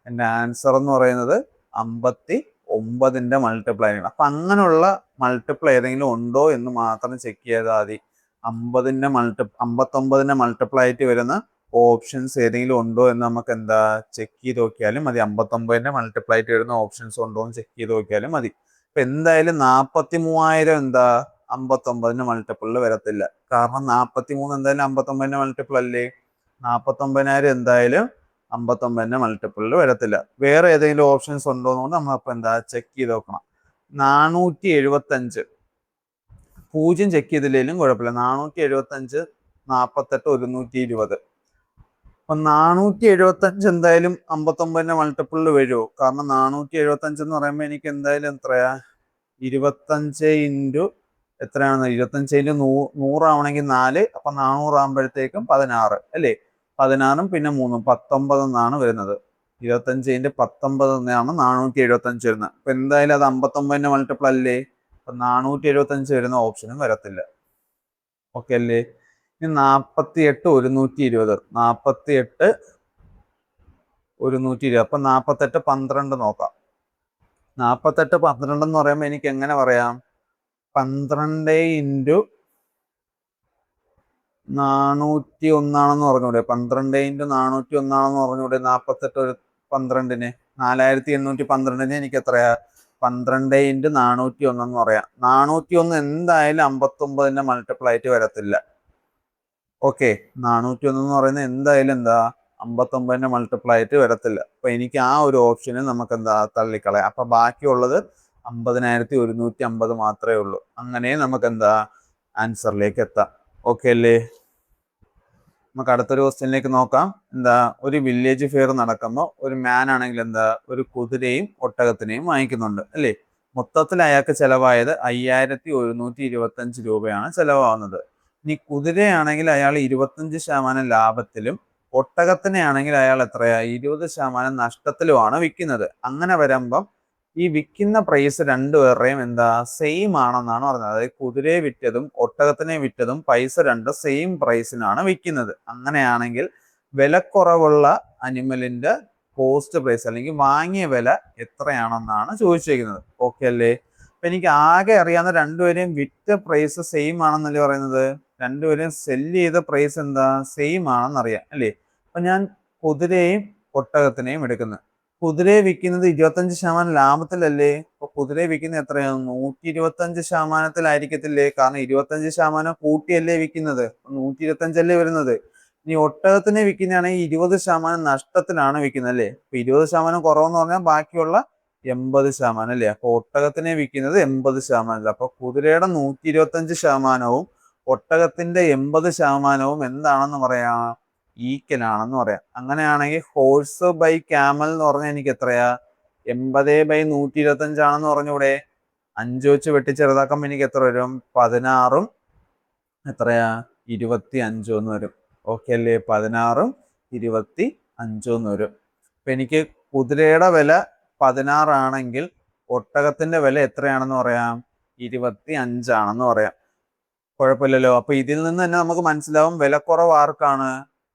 എന്റെ ആൻസർ എന്ന് പറയുന്നത് 59ന്റെ മൾട്ടിപ്പിൾ ആയിരിക്കണം. അപ്പൊ അങ്ങനെയുള്ള മൾട്ടിപ്പിൾ ഏതെങ്കിലും ഉണ്ടോ എന്ന് മാത്രം ചെക്ക് ചെയ്താൽ മതി. 59ന്റെ മൾട്ടിപ്പിൾ ആയിട്ട് വരുന്ന ഓപ്ഷൻസ് ഏതെങ്കിലും ഉണ്ടോ എന്ന് നമുക്ക് എന്താ ചെക്ക് ചെയ്ത് നോക്കിയാലും മതി. 59ന്റെ മൾട്ടിപ്പിൾ ആയിട്ട് വരുന്ന ഓപ്ഷൻസ് ഉണ്ടോ എന്ന് ചെക്ക് ചെയ്ത് നോക്കിയാലും മതി. ഇപ്പൊ എന്തായാലും 43,000 എന്താ 59ന്റെ മൾട്ടിപ്പിളിൽ വരത്തില്ല. കാരണം 43 എന്തായാലും 59ന്റെ മൾട്ടിപ്പിൾ അല്ലേ? 49,000 എന്തായാലും 59ന്റെ മൾട്ടിപ്പിളിൽ വരത്തില്ല. വേറെ ഏതെങ്കിലും ഓപ്ഷൻസ് ഉണ്ടോ എന്ന് നമ്മളിപ്പോ എന്താ ചെക്ക് ചെയ്ത് നോക്കണം. 475 0 ചെക്ക് ചെയ്തില്ലെങ്കിലും കുഴപ്പമില്ല. 475 48 120. അപ്പൊ 475 എന്തായാലും 59ന്റെ മൾട്ടിപ്പിളിൽ വരുമോ? കാരണം 475 എന്ന് പറയുമ്പോൾ എനിക്ക് എന്തായാലും എത്രയാ? 25 ഇൻറ്റു എത്രയാണ്? 25 ഇൻറ്റു 100 ആവണമെങ്കിൽ 4. അപ്പൊ 400 ആകുമ്പോഴത്തേക്കും 16 അല്ലേ? 16ഉം പിന്നെ 3ഉം 19 എന്നാണ് വരുന്നത്. 25 ഇൻറ്റു 19 എന്നാണ് 475 വരുന്നത്. അപ്പൊ എന്തായാലും അത് 59ന്റെ മൾട്ടിപ്പിൾ അല്ലേ? അപ്പൊ 475 വരുന്ന ഓപ്ഷനും വരത്തില്ല. ഓക്കെ അല്ലേ? ഇനി 48 120. 48 120. അപ്പൊ 48 12 നോക്കാം. 48 12 എന്ന് പറയുമ്പോൾ എനിക്ക് എങ്ങനെ പറയാം? 12 ഇൻറ്റു 401 ആണെന്ന് പറഞ്ഞൂടെ? 12 ഇൻറ്റു 401 ആണെന്ന് പറഞ്ഞൂടെ? 48 12ന് 4812ന് എനിക്ക് എത്രയാ? 12 ഇൻറ്റു 401 എന്ന് പറയാം. 401 എന്തായാലും 59ന്റെ മൾട്ടിപ്പിൾ ആയിട്ട് വരത്തില്ല. ഓക്കെ, 401 എന്ന് പറയുന്നത് എന്തായാലും എന്താ 59ന്റെ മൾട്ടിപ്പിൾ ആയിട്ട് വരത്തില്ല. അപ്പൊ എനിക്ക് ആ ഒരു ഓപ്ഷന് നമുക്ക് എന്താ തള്ളിക്കളയാം. അപ്പൊ ബാക്കിയുള്ളത് 50,150 മാത്രമേ ഉള്ളൂ. അങ്ങനെ നമുക്ക് എന്താ ആൻസറിലേക്ക് എത്താം. ഓക്കെ അല്ലേ? നമുക്ക് അടുത്തൊരു ക്വസ്റ്റ്യനിലേക്ക് നോക്കാം. എന്താ? ഒരു വില്ലേജ് ഫെയർ നടക്കുമ്പോൾ ഒരു മാൻ ആണെങ്കിൽ എന്താ ഒരു കുതിരയും ഒട്ടകത്തിനെയും വാങ്ങിക്കുന്നുണ്ട് അല്ലേ? മൊത്തത്തിൽ അയാൾക്ക് ചെലവായത് 5125 രൂപയാണ് ചെലവാകുന്നത്. ഇനി കുതിരയാണെങ്കിൽ അയാൾ 25% ലാഭത്തിലും ഒട്ടകത്തിനെ ആണെങ്കിൽ അയാൾ എത്രയാ 20% നഷ്ടത്തിലുമാണ് വിൽക്കുന്നത്. അങ്ങനെ വരുമ്പം ഈ വിൽക്കുന്ന പ്രൈസ് രണ്ടുപേരുടെയും എന്താ സെയിം ആണെന്നാണ് പറഞ്ഞത്. അതായത് കുതിരയെ വിറ്റതും ഒട്ടകത്തിനെ വിറ്റതും പൈസ രണ്ട് സെയിം പ്രൈസിനാണ് വിൽക്കുന്നത്. അങ്ങനെയാണെങ്കിൽ വിലക്കുറവുള്ള അനിമലിന്റെ കോസ്റ്റ് പ്രൈസ് അല്ലെങ്കിൽ വാങ്ങിയ വില എത്രയാണെന്നാണ് ചോദിച്ചിരിക്കുന്നത്. ഓക്കെ അല്ലേ? അപ്പൊ എനിക്ക് ആകെ അറിയാവുന്ന രണ്ടുപേരെയും വിറ്റ പ്രൈസ് സെയിം ആണെന്നല്ലേ പറയുന്നത്. രണ്ടുപേരെയും സെല്ല് ചെയ്ത പ്രൈസ് എന്താ സെയിം ആണെന്നറിയാം അല്ലേ? അപ്പൊ ഞാൻ കുതിരയും ഒട്ടകത്തിനെയും എടുക്കുന്നത്. കുതിരയെ വിൽക്കുന്നത് 25% ലാഭത്തിലല്ലേ? അപ്പൊ കുതിരയെ വിൽക്കുന്നത് എത്രയാണ്? 125%-ത്തിലായിരിക്കത്തില്ലേ? കാരണം 25% കൂട്ടിയല്ലേ വിൽക്കുന്നത്. 125 വരുന്നത്. ഇനി ഒട്ടകത്തിനെ വിൽക്കുന്നതാണെങ്കിൽ 20% നഷ്ടത്തിലാണ് വിൽക്കുന്നത് അല്ലേ? അപ്പൊ 20% കുറവെന്ന് പറഞ്ഞാൽ ബാക്കിയുള്ള 80% അല്ലേ? അപ്പൊ ഒട്ടകത്തിനെ വിൽക്കുന്നത് 80%. അപ്പൊ കുതിരയുടെ 125%വും ഒട്ടകത്തിന്റെ 80%വും എന്താണെന്ന് പറയാം? ഈക്വൽ ആണെന്ന് പറയാം. അങ്ങനെയാണെങ്കിൽ ഹോഴ്സ് ബൈ ക്യാമൽ എന്ന് പറഞ്ഞാൽ എനിക്ക് എത്രയാ? 80/125 ആണെന്ന് പറഞ്ഞൂടെ? 5 വെച്ച് വെട്ടി ചെറുതാക്കുമ്പോൾ എനിക്ക് എത്ര വരും? 16ഉം എത്രയാ? 25 എന്ന് വരും. ഓക്കെ അല്ലേ? 16ഉം 25 എന്ന് വരും. അപ്പൊ എനിക്ക് കുതിരയുടെ വില 16 ആണെങ്കിൽ ഒട്ടകത്തിന്റെ വില എത്രയാണെന്ന് പറയാം? 25 ആണെന്ന് പറയാം. കുഴപ്പമില്ലല്ലോ. അപ്പൊ ഇതിൽ നിന്ന് തന്നെ നമുക്ക് മനസ്സിലാവും വിലക്കുറവ് ആർക്കാണ്?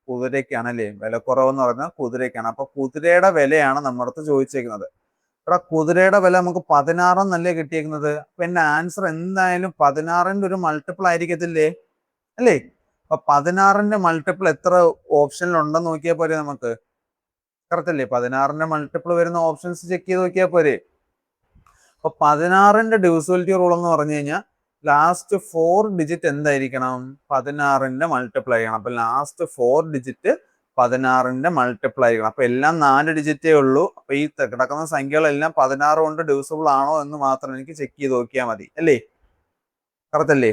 കുതിരയ്ക്കാണ് അല്ലേ? വിലക്കുറവെന്ന് പറഞ്ഞാൽ കുതിരയ്ക്കാണ്. അപ്പൊ കുതിരയുടെ വിലയാണ് നമ്മുടെ അടുത്ത് ചോദിച്ചേക്കുന്നത്. ഇവിടെ കുതിരയുടെ വില നമുക്ക് 16 എന്നല്ലേ കിട്ടിയേക്കുന്നത്. അപ്പൊ എന്റെ ആൻസർ എന്തായാലും 16ന്റെ ഒരു മൾട്ടിപ്പിൾ ആയിരിക്കത്തില്ലേ? അല്ലേ? അപ്പൊ 16ന്റെ മൾട്ടിപ്പിൾ എത്ര ഓപ്ഷനിൽ ഉണ്ടെന്ന് നോക്കിയാൽ പോരെ നമുക്ക്. കറക്റ്റ് അല്ലേ? 16ന്റെ മൾട്ടിപ്പിൾ വരുന്ന ഓപ്ഷൻസ് ചെക്ക് ചെയ്ത് നോക്കിയാൽ പോരെ. അപ്പൊ 16ന്റെ ഡിവിസിബിലിറ്റി റൂൾ എന്ന് പറഞ്ഞു കഴിഞ്ഞാൽ ലാസ്റ്റ് 4 ഡിജിറ്റ് എന്തായിരിക്കണം? 16ന്റെ മൾട്ടിപ്പിൾ ആയിരിക്കണം. അപ്പൊ ലാസ്റ്റ് 4 ഡിജിറ്റ് 16ന്റെ മൾട്ടിപ്പിൾ ആയിരിക്കണം. അപ്പൊ എല്ലാം 4 ഡിജിറ്റേ ഉള്ളൂ. അപ്പൊ ഈ കിടക്കുന്ന സംഖ്യകളെല്ലാം 16 കൊണ്ട് ഡിവിസിബിൾ ആണോ എന്ന് മാത്രം എനിക്ക് ചെക്ക് ചെയ്ത് നോക്കിയാൽ മതി അല്ലേ? കറക്റ്റ് അല്ലേ?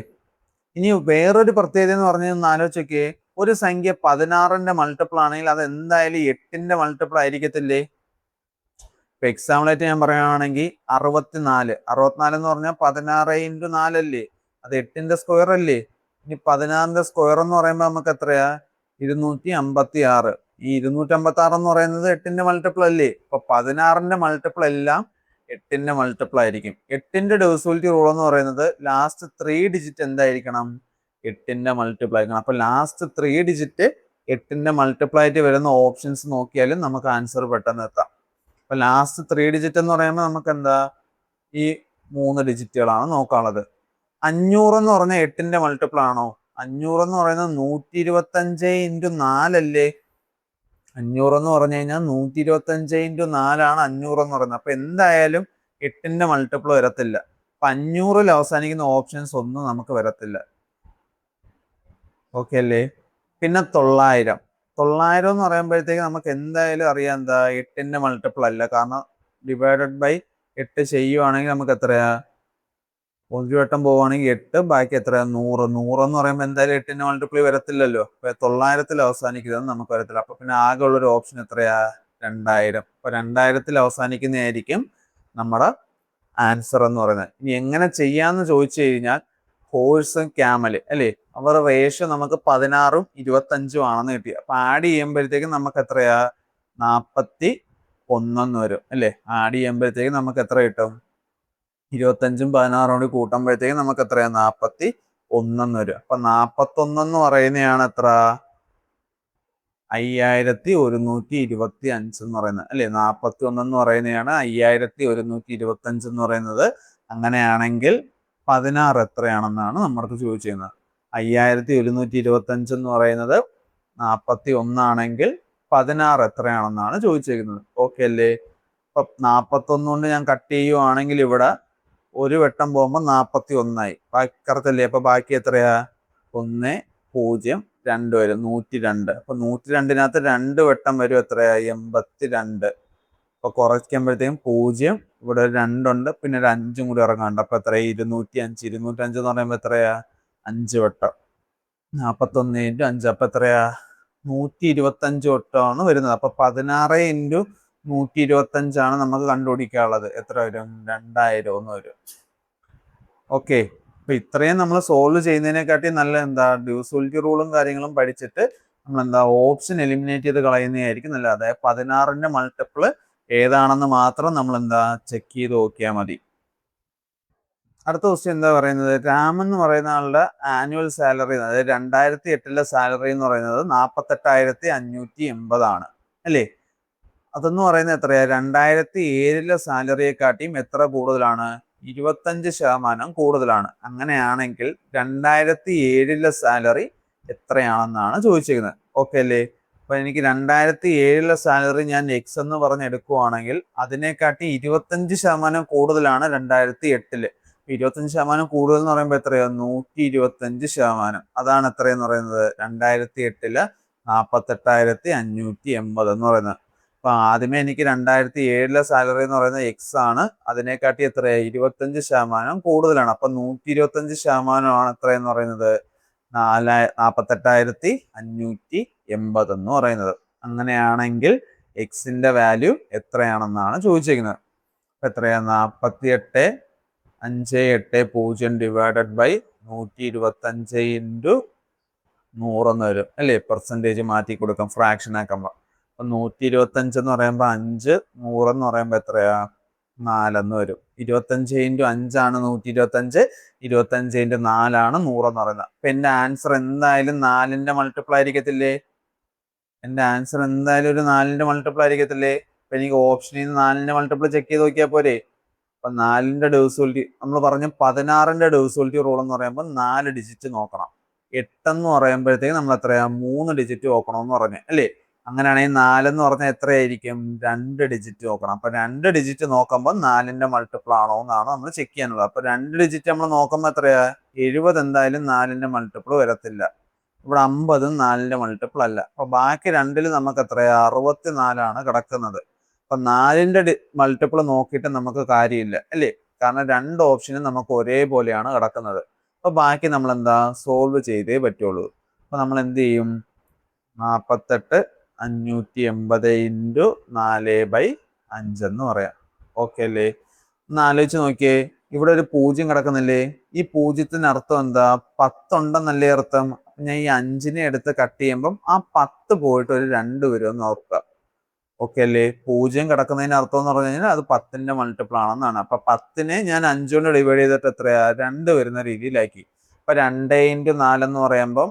ഇനി വേറൊരു പ്രത്യേകത എന്ന് പറഞ്ഞാൽ ആലോചിച്ചൊക്കെ, ഒരു സംഖ്യ 16ന്റെ മൾട്ടിപ്പിൾ ആണെങ്കിൽ അത് എന്തായാലും 8ന്റെ മൾട്ടിപ്പിൾ ആയിരിക്കത്തില്ലേ? ഇപ്പൊ എക്സാമ്പിളായിട്ട് ഞാൻ പറയുകയാണെങ്കിൽ 64 എന്ന് പറഞ്ഞാൽ 16 × 4 അല്ലേ? അത് 8ന്റെ സ്ക്വയർ അല്ലേ? ഇനി 16ന്റെ സ്ക്വയർ എന്ന് പറയുമ്പോൾ നമുക്ക് എത്രയാ? 256. ഈ 256 എന്ന് പറയുന്നത് 8ന്റെ മൾട്ടിപ്പിൾ അല്ലേ? അപ്പൊ 16ന്റെ മൾട്ടിപ്പിൾ എല്ലാം 8ന്റെ മൾട്ടിപ്പിൾ ആയിരിക്കും. 8ന്റെ ഡിവിസിബിലിറ്റി റൂൾ എന്ന് പറയുന്നത് ലാസ്റ്റ് 3 ഡിജിറ്റ് എന്തായിരിക്കണം? 8ന്റെ മൾട്ടിപ്പിൾ ആയിരിക്കണം. അപ്പൊ ലാസ്റ്റ് 3 ഡിജിറ്റ് 8ന്റെ മൾട്ടിപ്പിൾ ആയിട്ട് വരുന്ന ഓപ്ഷൻസ് നോക്കിയാലും നമുക്ക് ആൻസർ പെട്ടെന്ന് എത്താം. അപ്പൊ ലാസ്റ്റ് 3 ഡിജിറ്റ് എന്ന് പറയുമ്പോൾ നമുക്ക് എന്താ? ഈ 3 ഡിജിറ്റുകളാണ് നോക്കാനുള്ളത്. 500 എന്ന് പറഞ്ഞാൽ 8ന്റെ മൾട്ടിപ്പിൾ ആണോ? 500 എന്ന് പറയുന്നത് 125 × 4 അല്ലേ? 500 എന്ന് പറഞ്ഞു കഴിഞ്ഞാൽ 125 × 4 ആണ് 500 എന്ന് പറയുന്നത്. അപ്പൊ എന്തായാലും 8ന്റെ മൾട്ടിപ്പിൾ വരത്തില്ല. അപ്പൊ 500ൽ അവസാനിക്കുന്ന ഓപ്ഷൻസ് ഒന്നും നമുക്ക് വരത്തില്ല. ഓക്കെ അല്ലേ? പിന്നെ 900 എന്ന് പറയുമ്പോഴത്തേക്ക് നമുക്ക് എന്തായാലും അറിയാം എന്താ? 8ന്റെ മൾട്ടിപ്പിൾ അല്ല. കാരണം ഡിവൈഡഡ് ബൈ 8 ചെയ്യുവാണെങ്കിൽ നമുക്ക് എത്രയാ? ഒരു വട്ടം പോവുകയാണെങ്കിൽ 8, ബാക്കി എത്രയാ? 100 എന്ന് പറയുമ്പോൾ എന്തായാലും 8ന്റെ മൾട്ടിപ്പിൾ വരത്തില്ലല്ലോ. അപ്പൊ 900ൽ അവസാനിക്കുന്നത് നമുക്ക് വരത്തില്ല. അപ്പൊ പിന്നെ ആകെ ഉള്ളൊരു ഓപ്ഷൻ എത്രയാ? 2000. അപ്പൊ 2000ൽ അവസാനിക്കുന്നതായിരിക്കും നമ്മുടെ ആൻസർ എന്ന് പറയുന്നത്. ഇനി എങ്ങനെ ചെയ്യാന്ന് ചോദിച്ചു കഴിഞ്ഞാൽ, ഹോഴ്സും ക്യാമൽ അല്ലേ, അവരുടെ റേഷ്യോ നമുക്ക് 16ഉം 25ഉം ആണെന്ന് കിട്ടി. അപ്പൊ ആഡ് ചെയ്യുമ്പോഴത്തേക്കും നമുക്ക് എത്രയാ? 41 വരും അല്ലേ? ആഡ് ചെയ്യുമ്പോഴത്തേക്കും നമുക്ക് എത്ര കിട്ടും? 25ഉം 16ഉം കൂടി കൂട്ടുമ്പോഴത്തേക്കും നമുക്ക് എത്രയാ? 41 വരും. അപ്പൊ 41 എന്ന് പറയുന്നതാണ് എത്ര? 5125 എന്ന് പറയുന്നത് അല്ലെ? 41 എന്ന് പറയുന്നതാണ് 5125 എന്ന് പറയുന്നത്. അങ്ങനെയാണെങ്കിൽ 16 എത്രയാണെന്നാണ് നമ്മുടെ ചോദിച്ചിരുന്നത്. 5125 എന്ന് പറയുന്നത് 41 ആണെങ്കിൽ 16 എത്രയാണെന്നാണ് ചോദിച്ചിരിക്കുന്നത്. ഓക്കെ അല്ലേ? അപ്പൊ 41 കൊണ്ട് ഞാൻ കട്ട് ചെയ്യുവാണെങ്കിൽ ഇവിടെ ഒരു വട്ടം പോകുമ്പോൾ 41 ആയി. കറക്റ്റ് അല്ലേ? അപ്പൊ ബാക്കി എത്രയാ? 1, 0, 2 വരും. 102. അപ്പൊ 102നകത്ത് 2 വട്ടം വരും. എത്രയാ? 82. അപ്പൊ കുറയ്ക്കുമ്പോഴത്തേക്കും 0, ഇവിടെ ഒരു 2 ഉണ്ട്, പിന്നെ ഒരു 5ഉം കൂടി ഇറങ്ങാണ്ട്. അപ്പൊ എത്രയാ? 205. 205 എന്ന് പറയുമ്പോൾ എത്രയാ? 5 വട്ടം. 41 × 5 അപ്പൊ എത്രയാ? 125 വട്ടമാണ് വരുന്നത്. അപ്പൊ 16 × 125 ആണ് നമുക്ക് കണ്ടുപിടിക്കാനുള്ളത്. എത്ര വരും? 2000 എന്ന് വരും. ഓക്കെ. അപ്പൊ ഇത്രയും നമ്മൾ സോൾവ് ചെയ്യുന്നതിനെക്കാട്ടി നല്ല എന്താ? ഡിവിസിബിലിറ്റി റൂളും കാര്യങ്ങളും പഠിച്ചിട്ട് നമ്മൾ എന്താ? ഓപ്ഷൻ എലിമിനേറ്റ് ചെയ്ത് കളയുന്നതായിരിക്കും നല്ലത്. അതായത് 16ന്റെ മൾട്ടിപ്പിൾ ഏതാണെന്ന് മാത്രം നമ്മൾ എന്താ? ചെക്ക് ചെയ്ത് നോക്കിയാൽ മതി. അടുത്ത ക്വസ്റ്റ്യൻ എന്താ പറയുന്നത്? രാമൻ എന്ന് പറയുന്ന ആളുടെ ആനുവൽ സാലറി, അതായത് 2008ലെ സാലറി എന്ന് പറയുന്നത് 48,580 ആണ് അല്ലേ? അതെന്ന് പറയുന്നത് എത്രയാ? 2007ലെ സാലറിയെക്കാട്ടിയും എത്ര കൂടുതലാണ്? 25% കൂടുതലാണ്. അങ്ങനെയാണെങ്കിൽ 2007ലെ സാലറി എത്രയാണെന്നാണ് ചോദിച്ചിരിക്കുന്നത്. ഓക്കെ അല്ലേ? അപ്പൊ എനിക്ക് 2007ലെ സാലറി ഞാൻ എക്സ് എന്ന് പറഞ്ഞ് എടുക്കുവാണെങ്കിൽ അതിനെക്കാട്ടി 25% കൂടുതലാണ് 2008ല്. 25% കൂടുതൽ എന്ന് പറയുമ്പോൾ എത്രയാ? 125%. അതാണ് എത്രയെന്ന് പറയുന്നത്? 2008ല് 48,580 എന്ന് പറയുന്നത്. അപ്പൊ ആദ്യമേ എനിക്ക് 2007ലെ സാലറി എന്ന് പറയുന്നത് എക്സ് ആണ്. അതിനെക്കാട്ടി എത്രയാ? 25% കൂടുതലാണ്. അപ്പൊ 125% എത്രയെന്ന് പറയുന്നത്? 48,580 എന്ന് പറയുന്നത്. അങ്ങനെയാണെങ്കിൽ എക്സിന്റെ വാല്യൂ എത്രയാണെന്നാണ് ചോദിച്ചിരിക്കുന്നത്. അപ്പൊ എത്രയാ? 48,580 ഡിവൈഡഡ് ബൈ 125 × 100 എന്ന് വരും അല്ലേ? പെർസെൻറ്റേജ് മാറ്റി കൊടുക്കാം ഫ്രാക്ഷൻ ആക്കുമ്പോൾ. അപ്പൊ 125 എന്ന് പറയുമ്പോൾ 5, 100 എന്ന് പറയുമ്പോൾ എത്രയാ? 4 എന്ന് വരും. 25 × 5 ആണ് 125, 25 × 4 ആണ് 100 എന്ന് പറയുന്നത്. അപ്പൊ എന്റെ ആൻസർ എന്തായാലും 4ന്റെ മൾട്ടിപ്പിൾ ആയിരിക്കത്തില്ലേ? എന്റെ ആൻസർ എന്തായാലും ഒരു 4ന്റെ മൾട്ടിപ്പിൾ ആയിരിക്കത്തില്ലേ? അപ്പൊ എനിക്ക് ഓപ്ഷനിൽ നിന്ന് 4ന്റെ മൾട്ടിപ്പിൾ ചെക്ക് ചെയ്ത് നോക്കിയാൽ പോരെ? അപ്പൊ 4ന്റെ ഡിവിസിബിലിറ്റി നമ്മൾ പറഞ്ഞു 16ന്റെ ഡിവിസിബിലിറ്റി റൂൾ എന്ന് പറയുമ്പോൾ 4 ഡിജിറ്റ് നോക്കണം. 8 എന്ന് പറയുമ്പോഴത്തേക്ക് നമ്മൾ എത്രയാ 3 ഡിജിറ്റ് നോക്കണമെന്ന് പറഞ്ഞു അല്ലേ? അങ്ങനെയാണെങ്കിൽ 4 എന്ന് പറഞ്ഞാൽ എത്രയായിരിക്കും? 2 ഡിജിറ്റ് നോക്കണം. അപ്പൊ 2 ഡിജിറ്റ് നോക്കുമ്പോൾ 4ന്റെ മൾട്ടിപ്പിൾ ആണോ എന്നാണ് നമ്മൾ ചെക്ക് ചെയ്യാനുള്ളത്. അപ്പൊ 2 ഡിജിറ്റ് നമ്മൾ നോക്കുമ്പോൾ എത്രയാ? 70 എന്തായാലും 4ന്റെ മൾട്ടിപ്പിൾ വരത്തില്ല. ഇവിടെ 50 4ന്റെ മൾട്ടിപ്പിൾ അല്ല. അപ്പൊ ബാക്കി രണ്ടിൽ നമുക്ക് എത്രയാ? 64ആണ് കിടക്കുന്നത്. അപ്പൊ 4ന്റെ മൾട്ടിപ്പിൾ നോക്കിയിട്ട് നമുക്ക് കാര്യമില്ല അല്ലേ? കാരണം രണ്ട് ഓപ്ഷനും നമുക്ക് ഒരേപോലെയാണ് കിടക്കുന്നത്. അപ്പൊ ബാക്കി നമ്മൾ എന്താ സോൾവ് ചെയ്തേ പറ്റുള്ളൂ. അപ്പൊ നമ്മൾ എന്ത് ചെയ്യും? 48 580 ഇൻറ്റു 4/5 എന്ന് പറയാം. ഓക്കെ അല്ലേ? ഒന്ന് ആലോചിച്ച് നോക്കിയേ, ഇവിടെ ഒരു 0 കിടക്കുന്നില്ലേ? ഈ 0ത്തിന് അർത്ഥം എന്താ? 10 ഉണ്ടെന്നല്ലേ അർത്ഥം. ഞാൻ ഈ 5നെ എടുത്ത് കട്ട് ചെയ്യുമ്പം ആ 10 പോയിട്ട് ഒരു 2 വരുമെന്ന് ഓർക്കുക. ഓക്കെ അല്ലേ? 0 കിടക്കുന്നതിന് അർത്ഥം എന്ന് പറഞ്ഞു കഴിഞ്ഞാൽ അത് 10ന്റെ മൾട്ടിപ്പിൾ ആണെന്നാണ്. അപ്പൊ 10നെ ഞാൻ 5 കൊണ്ട് ഡിവൈഡ് ചെയ്തിട്ട് എത്രയാ? 2 വരുന്ന രീതിയിലാക്കി. അപ്പൊ 2 ഇൻറ്റു 4 എന്ന് പറയുമ്പം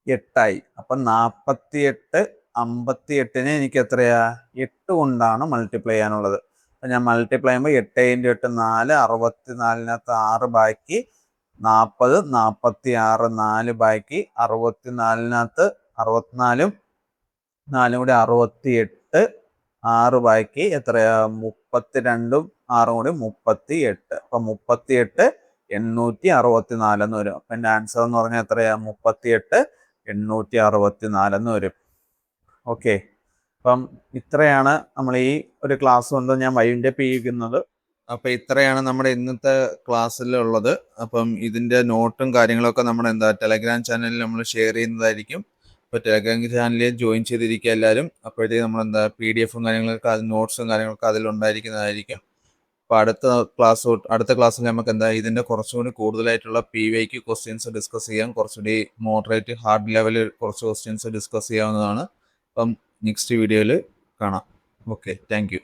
8 ആയി. അപ്പൊ 48 58നെ എനിക്ക് എത്രയാ? 8 കൊണ്ടാണ് മൾട്ടിപ്ലൈ ചെയ്യാനുള്ളത്. അപ്പൊ ഞാൻ മൾട്ടിപ്ലൈ ചെയ്യുമ്പോൾ 8 ഇൻറ്റു 8 4, 64നകത്ത് 6 ബാക്കി 40, 46 4 ബാക്കി 64നകത്ത് 64ഉം 4 കൂടി 68, 6 ബാക്കി എത്രയാ? 32ഉം 6ഉം കൂടി 38. അപ്പൊ 38 864 എന്ന് വരും. അപ്പൊ എന്റെ ആൻസർ എന്ന് പറഞ്ഞാൽ എത്രയാ? 38 864 എന്ന് വരും. ഓക്കെ, അപ്പം ഇത്രയാണ് നമ്മൾ ഈ ഒരു ക്ലാസ് കൊണ്ട് ഞാൻ വൈൻഡ് അപ്പ് ചെയ്യുന്നത്. അപ്പൊ ഇത്രയാണ് നമ്മുടെ ഇന്നത്തെ ക്ലാസ്സിലുള്ളത്. അപ്പം ഇതിന്റെ നോട്ടും കാര്യങ്ങളൊക്കെ നമ്മുടെ ടെലഗ്രാം ചാനലിൽ നമ്മൾ ഷെയർ ചെയ്യുന്നതായിരിക്കും. അപ്പോൾ ടെലഗ്രാം ചാനലിൽ ജോയിൻ ചെയ്തിരിക്കുക എല്ലാവരും. അപ്പോഴത്തേക്ക് നമ്മൾ PDF കാര്യങ്ങളൊക്കെ നോട്ട്സും കാര്യങ്ങളൊക്കെ അതിലുണ്ടായിരിക്കുന്നതായിരിക്കും. അപ്പോൾ അടുത്ത ക്ലാസ്സിൽ നമുക്ക് ഇതിന്റെ കുറച്ചുകൂടി കൂടുതലായിട്ടുള്ള PYQ ക്വസ്റ്റ്യൻസ് ഡിസ്കസ് ചെയ്യാം. കുറച്ചുകൂടി മോഡറേറ്റ് ഹാർഡ് ലെവലിൽ കുറച്ച് ക്വസ്റ്റ്യൻസ് ഡിസ്കസ് ചെയ്യാവുന്നതാണ്. അപ്പം നെക്സ്റ്റ് വീഡിയോയിൽ കാണാം. Okay, thank you.